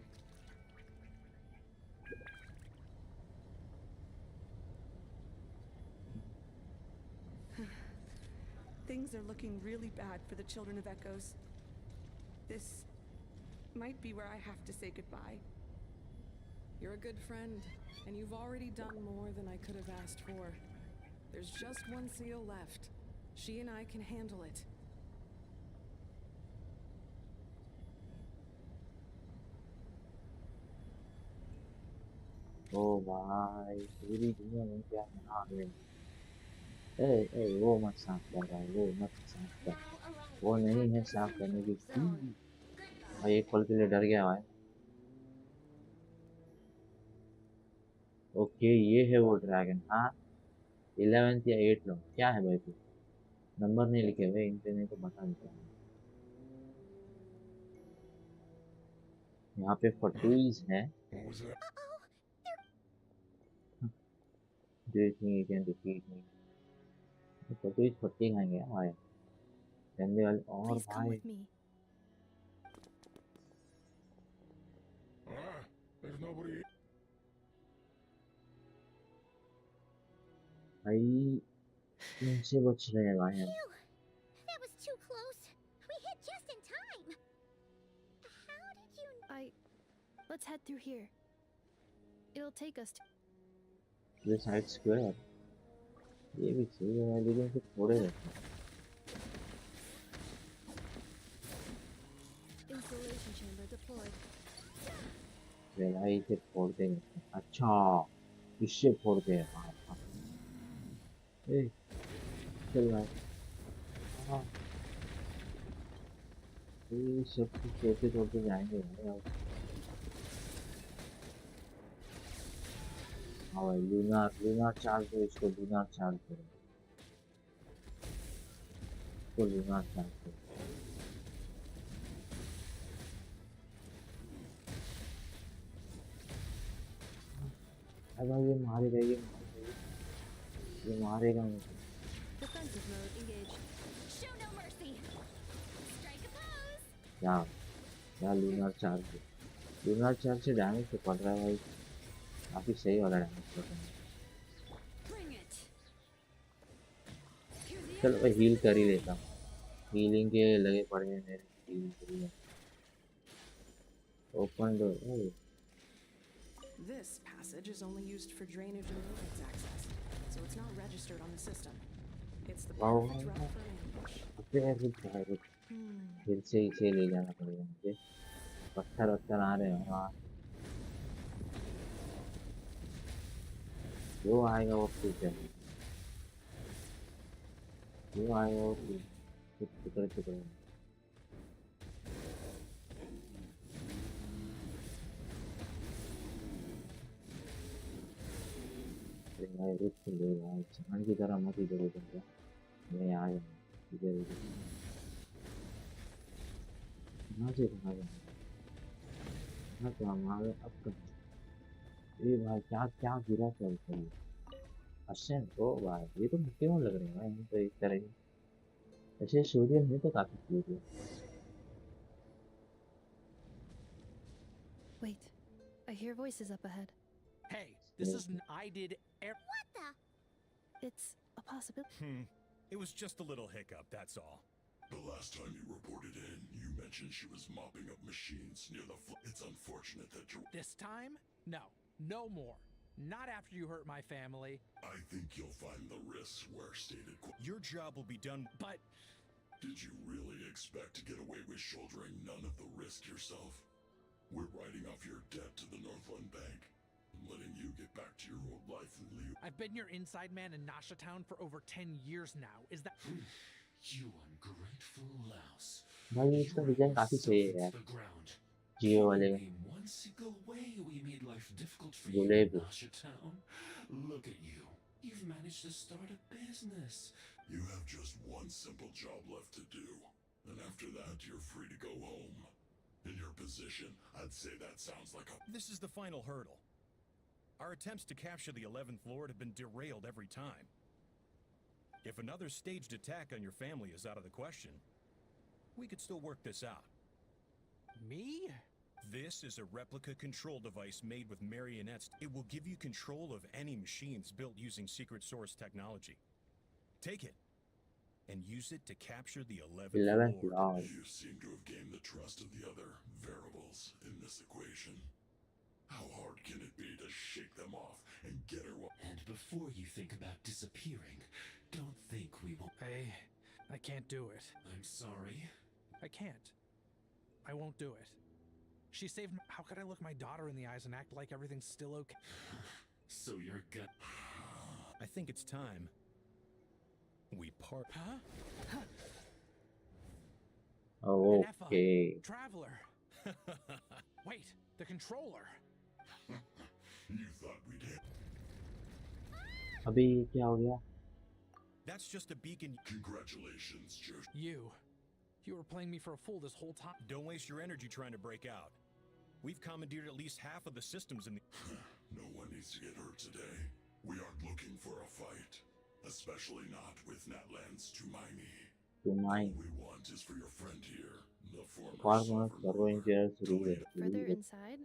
Things are looking really bad for the Children of Echoes. This might be where I have to say goodbye. You're a good friend, and you've already done more than I could have asked for. There's just one seal left. She and I can handle it. ओ भाई पूरी दुनिया में क्या बना रहे। ए वो मत साफ कर भाई, वो मत साफ कर। वो नहीं है साफ करने की। भाई एक पल के लिए डर गया भाई। ओके ये है वो ड्रैगन। हाँ 11th या 8 लो क्या है भाई तू। नंबर नहीं लिखे हुए इन पे, नहीं तो बता देता हूँ। यहाँ पे 40s है। Do you think you can defeat me? 40s 40 खाएंगे भाई गंदे वाले। और Please come भाई with me. There's nobody. भाई इनसे बच रहे हैं भाई हम। That was too close. We hit just in time. How did you... Let's head through here. It'll take us to... ये साइड स्क्वायर ये भी सही है लेकिन फिर थोड़े रहते हैं। Installation chamber deployed. ये भाई इसे फोड़ देंगे। अच्छा इससे फोड़ते हैं। हाँ हाँ ए चल भाई। हाँ ये सब कुछ तोड़ते तोड़ते जाएंगे भाई अब। हाँ भाई लूनार लूनार चार्ज दो इसको, लूनार चार्ज करो इसको, लूनार चार्ज करो। अरे ये मारेगा ये मारेगा ये मारेगा मुझे। Defensive mode engaged. Show no mercy. Strike a pose. क्या क्या लूनार चार्ज है। लूनार चार्ज से डैमेज तो पड़ रहा है भाई, काफी सही वाला डैमेज पड़ रहा है। Bring it. चलो भाई हील कर ही लेता हूँ। हीलिंग के लगे पड़े हैं मेरे हीलिंग के लिए। Open door. Oh This passage is only used for drainage and maintenance access, so it's not registered on the system. It's the वाह perfect वाह route वाह। for an ambush. फिर फिर से इसे ले जाना पड़ेगा मुझे। पत्थर वत्थर आ रहे हैं वहाँ। जो आएगा वो ठीक है, जो आएगा वो ठीक। कुछ टुकड़े टुकड़े। अरे भाई रुक तो ले भाई, चांद की तरह मत इधर उधर जा। मैं आ जाऊँ इधर उधर। कहाँ से कहाँ जाऊँ? कहाँ तो हमारे अब कहाँ? ये भाई क्या क्या गिरा चलते हैं। अच्छा ओ भाई ये तो क्यों लग रहे हैं भाई, तो एक तरह के ऐसे सूर्य में तो काफी क्यूट है। Wait, I hear voices up ahead. Hey, this isn't I did What the? It's a possibility. It was just a little hiccup, that's all. The last time you reported in, you mentioned she was mopping up machines near the It's unfortunate that you're... this time? No, no more. Not after you hurt my family. I think you'll find the risks were stated. Your job will be done. But did you really expect to get away with shouldering none of the risk yourself? We're writing off your debt to the Northland Bank and letting you get back to your old life in Liu. I've been your inside man in Nasha Town for over 10 years now. Is that... You ungrateful louse. भाई इसका design काफी सही है यार। The ground. जियो वाले का। In one single way we made life difficult for you गुलेब। in Nasha Town. Look at you. You've managed to start a business. You have just one simple job left to do. And after that, you're free to go home. In your position, I'd say that sounds like a... This is the final hurdle. Our attempts to capture the 11th Lord have been derailed every time. If another staged attack on your family is out of the question, we could still work this out. Me? This is a replica control device made with marionettes. It will give you control of any machines built using secret source technology. Take it and use it to capture the 11th Lord. You seem to have gained the trust of the other variables in this equation. How hard can it be to shake them off and get her... And before you think about disappearing, don't think we won't... I can't do it. I'm sorry. I can't. I won't do it. She saved me. How could I look my daughter in the eyes and act like everything's still okay? So you're good. I think it's time we part. Huh? Oh, Ineffa, okay. Traveler. Wait, the controller. You thought we'd hit... अभी ये क्या हो गया? That's just a beacon. Congratulations, Josh. You were playing me for a fool this whole time. Don't waste your energy trying to break out. We've commandeered at least half of the systems in the... No one needs to get hurt today. We aren't looking for a fight. Especially not with Natlands to Miney. To mine. All we want is for your friend here, the former Farmers, Sovereign Rangers, Further inside?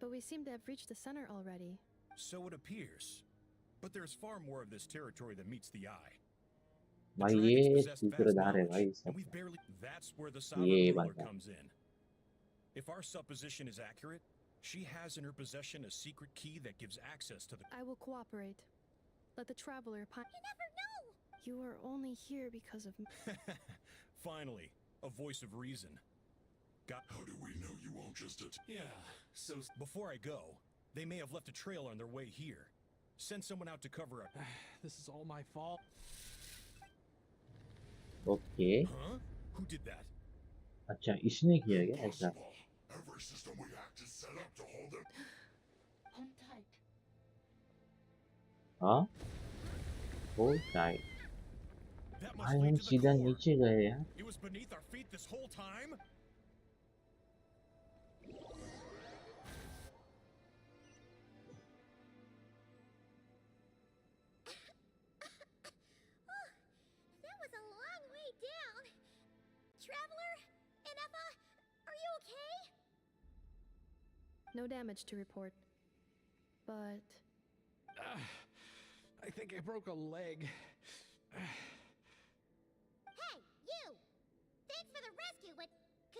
But we seem to have reached the center already. So it appears. But there's far more of this territory than meets the eye. भाई ये सूत्रधार है भाई सब। That's where the Sovereign Ruler comes in. If our supposition is accurate, she has in her possession a secret key that gives access to the... I will cooperate. Let the traveler... You never know! You are only here because of... Finally, a voice of reason. How do we know you won't just... Yeah, so... Before I go, they may have left a trail on their way here. Send someone out to cover up. This is all my fault. Okay. Huh? Who did that? अच्छा इसने किया क्या ऐसा? Every system we hacked is set up to hold it. Hold tight. हाँ? Hold tight. भाई हम सीधा नीचे गए यार। It was beneath our feet this whole time? That was a long way down. Traveler, Ineffa, are you okay? No damage to report. But... I think I broke a leg. Hey,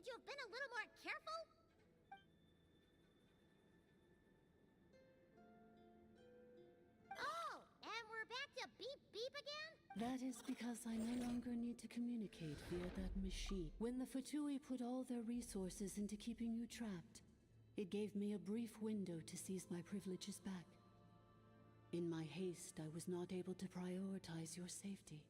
Could you have been a little more careful? Oh, and we're back to beep beep again? That is because I no longer need to communicate via that machine. When the Fatui put all their resources into keeping you trapped, it gave me a brief window to seize my privileges back. In my haste, I was not able to prioritize your safety.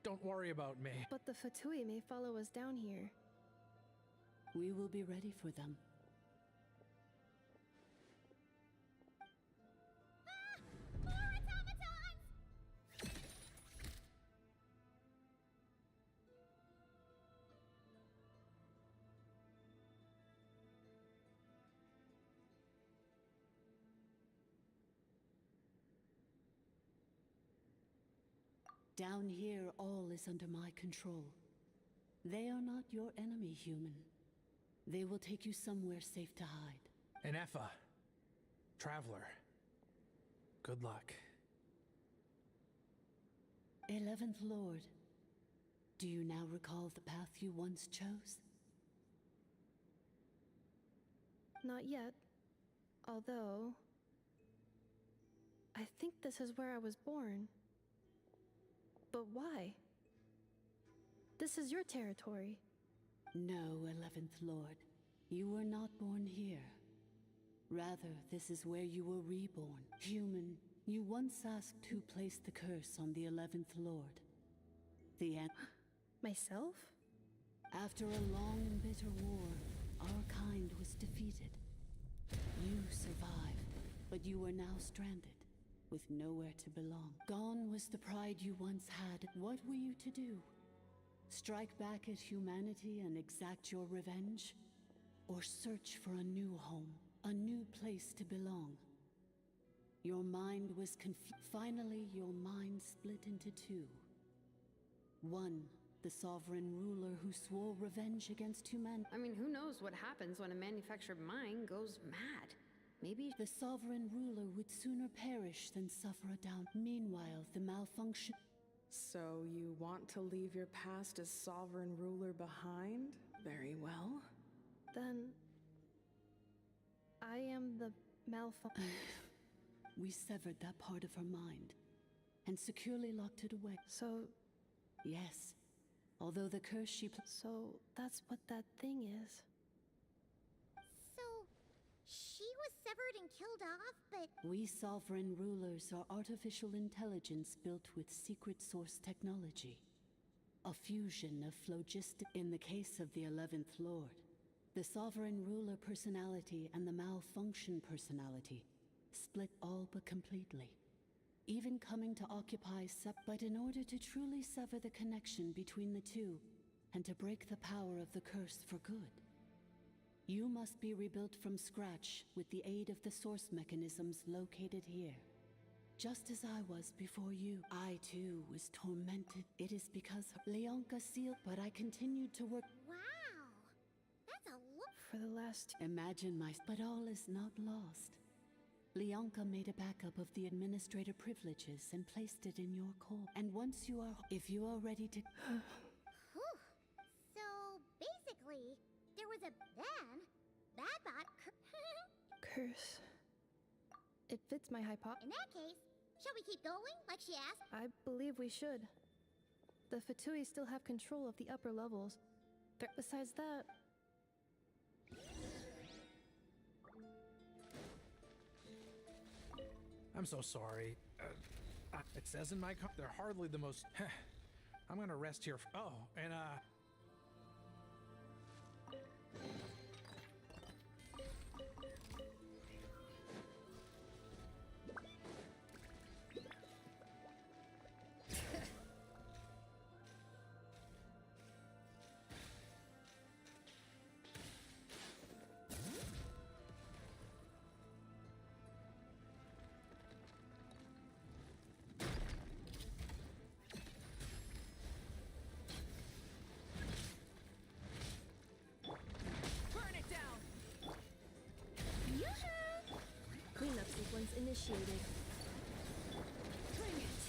Don't worry about me. But the Fatui may follow us down here. We will be ready for them. More automatons! Down here, all is under my control. They are not your enemy, human. They will take you somewhere safe to hide. Ineffa. Traveler. Good luck. 11th Lord, do you now recall the path you once chose? Not yet. Although... I think this is where I was born. But why? This is your territory. No, 11th Lord. You were not born here. Rather, this is where you were reborn. Human, you once asked who placed the curse on the 11th Lord. Myself? After a long and bitter war, our kind was defeated. You survived, but you are now stranded, with nowhere to belong. Gone was the pride you once had. What were you to do? Strike back at humanity and exact your revenge? Or search for a new home, a new place to belong? Your mind was Finally, your mind split into two. One, the sovereign ruler who swore revenge against humanity. I mean, who knows what happens when a manufactured mind goes mad? Maybe the sovereign ruler would sooner perish than suffer a down. Meanwhile, the malfunction... So you want to leave your past as sovereign ruler behind? Very well. Then... I am the malfunction. We severed that part of her mind, and securely locked it away. So... Yes. Although the curse she... So, that's what that thing is. So, she was severed and killed off, but... We sovereign rulers are artificial intelligence built with secret source technology. A fusion of phlogistic... In the case of the 11th Lord, the sovereign ruler personality and the malfunction personality split all but completely. Even coming to occupy but in order to truly sever the connection between the two, and to break the power of the curse for good, you must be rebuilt from scratch with the aid of the source mechanisms located here. Just as I was before you, I too was tormented. It is because Leonka sealed, but I continued to work. Wow! That's a look. For the last... Imagine but all is not lost. Leonka made a backup of the administrator privileges and placed it in your core. And once you are... If you are ready to... Whew. So, basically, there was a bad bot curse. It fits my hypothesis. In that case, shall we keep going, like she asked? I believe we should. The Fatui still have control of the upper levels. Besides that... I'm so sorry. It says in my they're hardly the most... I'm gonna rest here. Oh, and Cleanup sequence initiated. Bring it!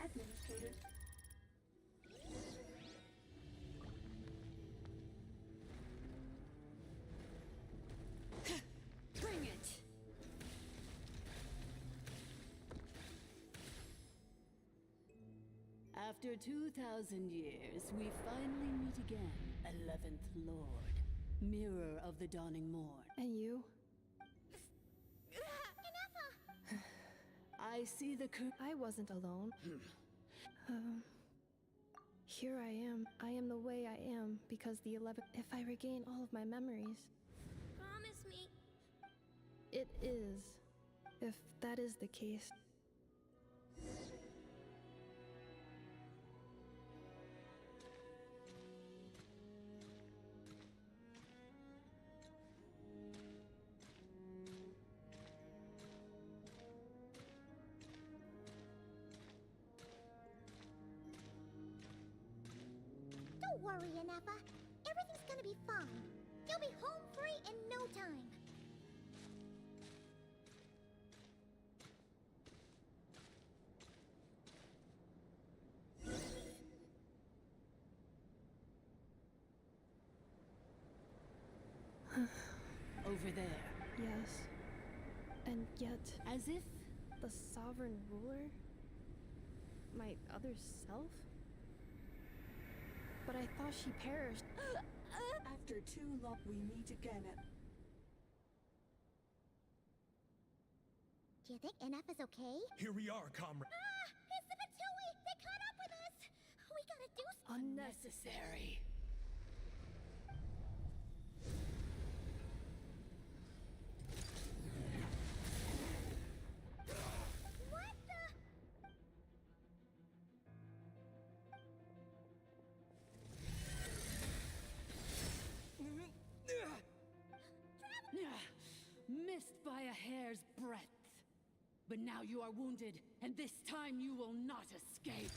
Administrator. Bring it! After 2,000 years, we finally meet again, 11th Lord, Mirror of the Dawning Morn. And you? Ineffa! I see the I wasn't alone. Here I am. I am the way I am because the 11th. If I regain all of my memories. Promise me. It is. If that is the case. Don't worry, Ineffa. Everything's gonna be fine. You'll be home free in no time. over there. Yes. And yet. As if. The sovereign ruler? My other self? But I thought she perished. After too long, we meet again at... Do you think Ineffa's okay? Here we are, comrade. Ah! It's the Matui! They caught up with us! We gotta do something. Unnecessary. What the? Missed by a hair's breadth. But now you are wounded, and this time you will not escape.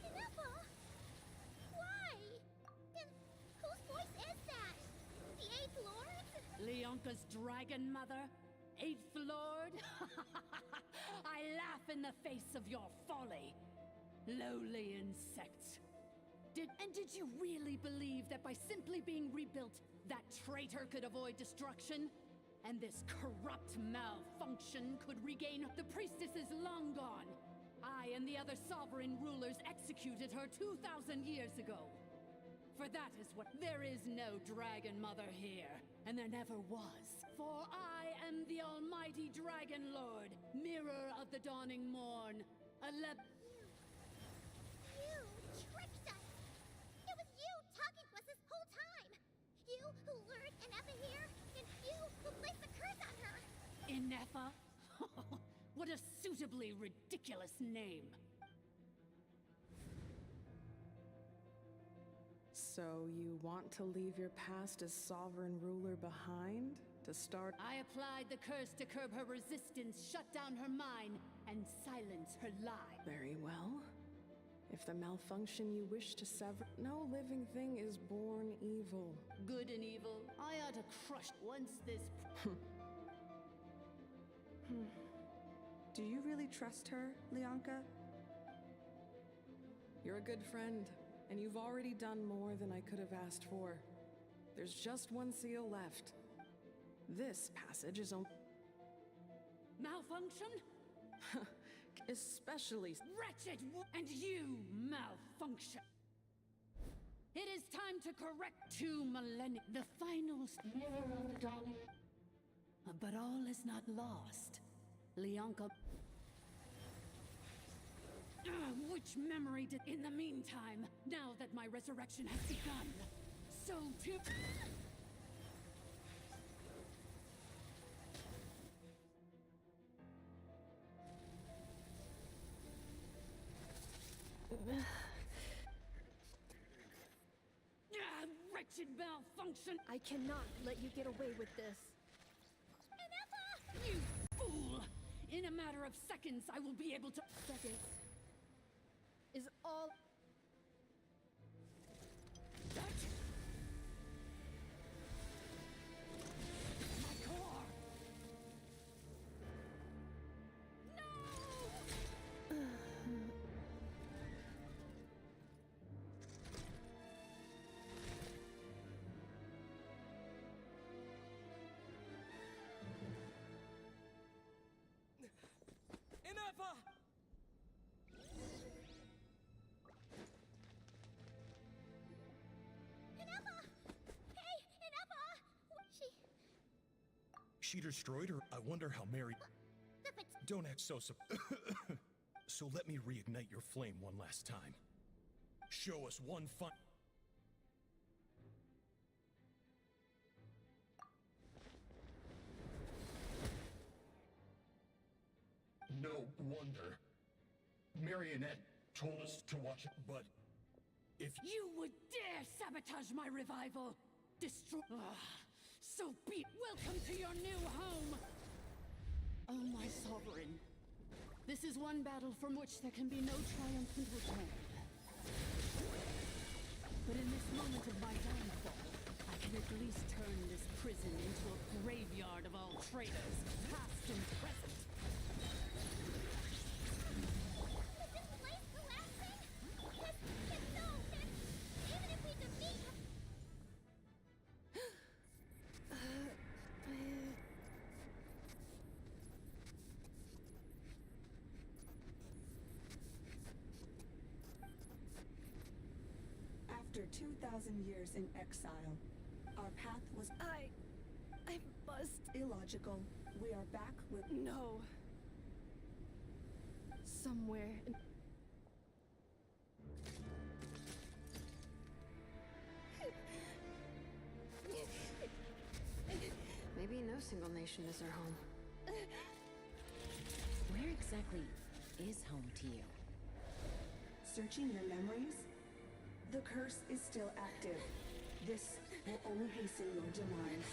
Ineffa? Why? And whose voice is that? The Eighth Lord? Leonka's dragon mother? Eighth Lord? I laugh in the face of your folly. Lowly insects. Did you really believe that by simply being rebuilt, that traitor could avoid destruction? And this corrupt malfunction could regain the priestess is long gone. I and the other sovereign rulers executed her 2,000 years ago. For that is what there is no dragon mother here, and there never was. For I am the almighty dragon lord, mirror of the dawning morn. You tricked us! It was you talking to us this whole time! You who lured Ineffa here, and you who placed the curse on her! Ineffa? What a suitably ridiculous name. So you want to leave your past as sovereign ruler behind? To start? I applied the curse to curb her resistance, shut down her mind, and silence her lie. Very well. If the malfunction you wish to sever... No living thing is born evil. Good and evil, I ought to crush once this... Do you really trust her, Leonka? You're a good friend, and you've already done more than I could have asked for. There's just one seal left. This passage is on... Malfunction? Especially... Wretched and you malfunction. It is time to correct 2 millennia. The final... Mirror of the Dawning. But all is not lost. Leonka... Which memory did... In the meantime, now that my resurrection has begun, so too... Wretched malfunction! I cannot let you get away with this. Ineffa! You fool! of seconds, I will be able to. Seconds is all. My core! Ineffa! Ineffa! Hey, Ineffa! She destroyed her. I wonder how Mary. Don't act so So let me reignite your flame one last time. Show us one fun. No wonder. Marionette told us to watch it, but if you would dare sabotage my revival, destroy. So be. Welcome to your new home. Oh, my sovereign. This is one battle from which there can be no triumphant return. But in this moment of my downfall, I can at least turn this prison into a graveyard of all traitors, past and present. Is this place collapsing? Even if we defeat him. After 2,000 years in exile, our path was I must. Illogical. We are back with No. Somewhere. Maybe no single nation is our home. Where exactly is home to you? Searching your memories? The curse is still active. This will only hasten your demise.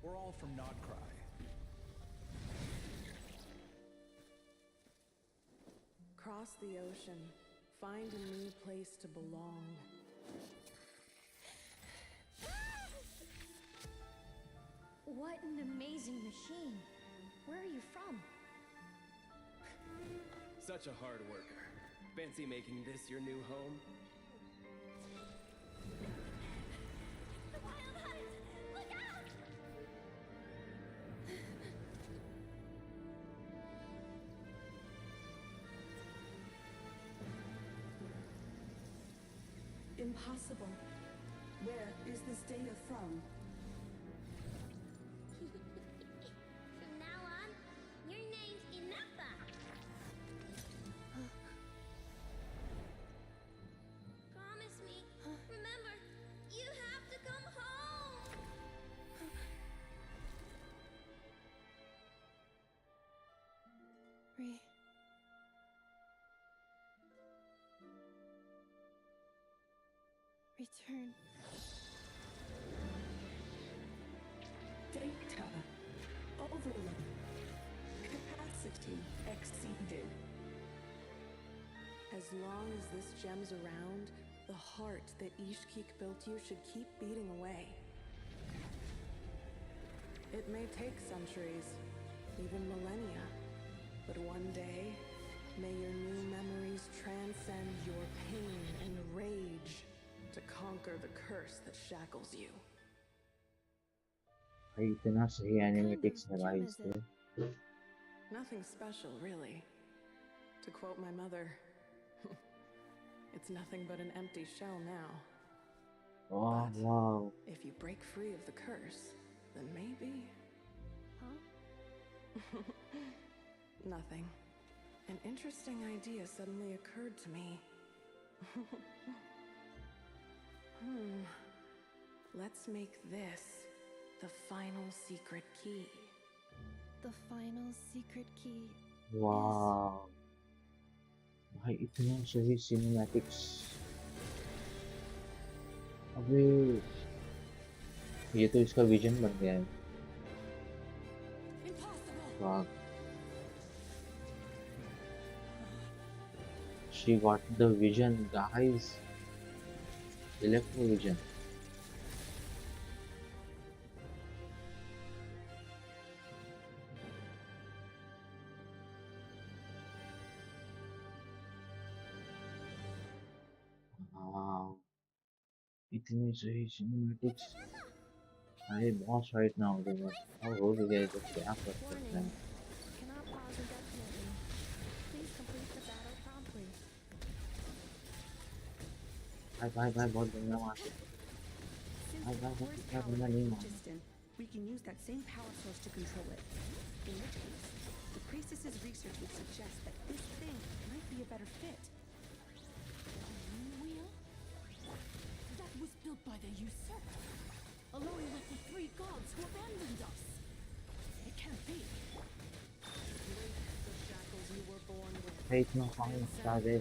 We're all from Nodcry. Cross the ocean. Find a new place to belong. What an amazing machine. Where are you from? Such a hard worker. Fancy making this your new home? The Wild Hunt! Look out! Impossible. Where is this data from? From now on, your name's Ineffa. Promise me. Remember, you have to come home. Return. Data. Overload. Capacity exceeded. As long as this gem's around, the heart that Ishkik built you should keep beating away. It may take centuries, even millennia, but one day, may your new memories transcend your pain and rage to conquer the curse that shackles you. भाई इतना सही एनिमेटिक्स है भाई इसके. Nothing special, really. To quote my mother, it's nothing but an empty shell now. Oh, wow. If you break free of the curse, then maybe... Huh? Nothing. An interesting idea suddenly occurred to me. Let's make this the final secret key. The final secret key. Wow. भाई इतना सही cinematics. अबे ये तो इसका vision बन गया है. Wow. She got the vision, guys. Electro vision. Wow. इतनी सही cinematics. अरे बॉस right now देखो अब हो भी गया तो क्या कर सकते हैं. Cannot pause indefinitely. Please complete the battle promptly. भाई बहुत गंदा मार दिया. भाई इतना गंदा नहीं मारना. We can use that same power source to control it. In which case, the priestess's research would suggest that this thing might be a better fit. Wheel? That was built by the usurper, along with the three gods who abandoned us. It can't be. Break the shackles you were born with. भाई इतना fine बता दे.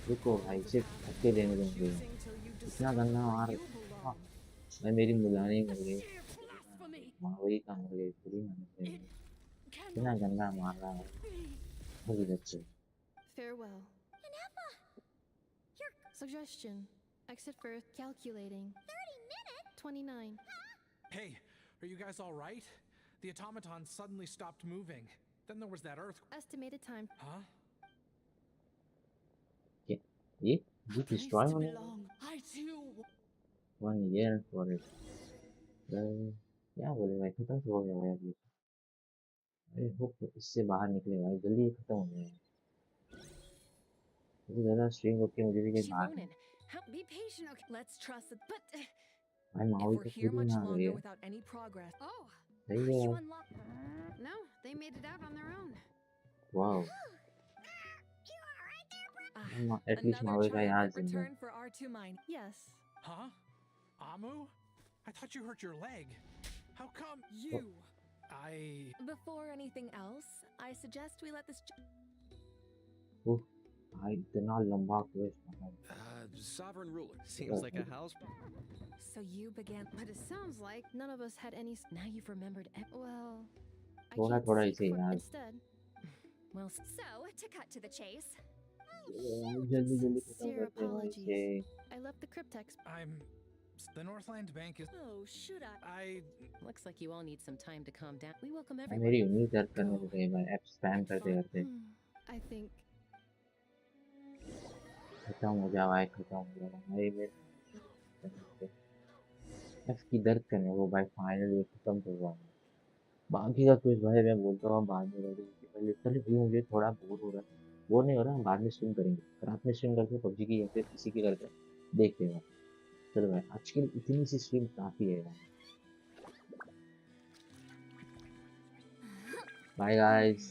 रुको भाई सिर्फ धक्के देने दूंगी. इतना गंदा मार. मैं मेरी मुलानी मर गई. मावई का मर गई. पूरी मर गई. इतना गंदा मार रहा है. होगी बच्चे. Farewell. Ineffa! Suggestion. Exit first. Calculating. 30 minutes? 29. Hey, are you guys all right? The automaton suddenly stopped moving. Then there was that earthquake. Estimated time. Huh? ये destroy होने. I too. 1 year for it. क्या बोले भाई खत्म तो हो गया भाई अभी. अरे होप इससे बाहर निकले भाई जल्दी खत्म हो जाए. मुझे ज़्यादा स्ट्रिंग होके मुझे भी कहीं बाहर. Be patient, okay? Let's trust it. But भाई माहौल तो पूरी ना आ गई है. without any progress. Oh, सही है. you unlock. no, they made it out on their own. Wow. At least माहौल का यहाँ जिंदा. Return for R2 mine. Yes. Huh? Amu? I thought you hurt your leg. How come? You. Before anything else, I suggest we let this. भाई इतना लंबा question है. Sovereign ruler. Seems like a house. So you began, but it sounds like None of us had any. Now you've remembered. Well, I थोड़ा can't थोड़ा seek इसे for याद. instead. Well, So, to cut to the chase. जल्दी खत्म Sincere करते हैं भाई इसे. apologies. I left the cryptex. The Northland Bank is. oh, should I? I. Looks like you all need some time to calm down. We welcome भाई everyone. मेरी उंगली दर्द करने लग गई भाई. ऐप स्पैम करते करते. I think. खत्म हो जा भाई. खत्म हो जा भाई. मेरे ऐप की दर्द करने वो भाई फाइनली खत्म तो हुआ. बाकी का कुछ भाई मैं बोलता हूँ बाद में रेडी. लिटरली भी मुझे थोड़ा बोर हो रहा है. बोर नहीं हो रहा. हम बाद में स्ट्रीम करेंगे. रात में स्ट्रीम करके पबजी की या फिर किसी की करके देखते हैं. चलो भाई आज की इतनी सी स्ट्रीम काफी है. Bye guys.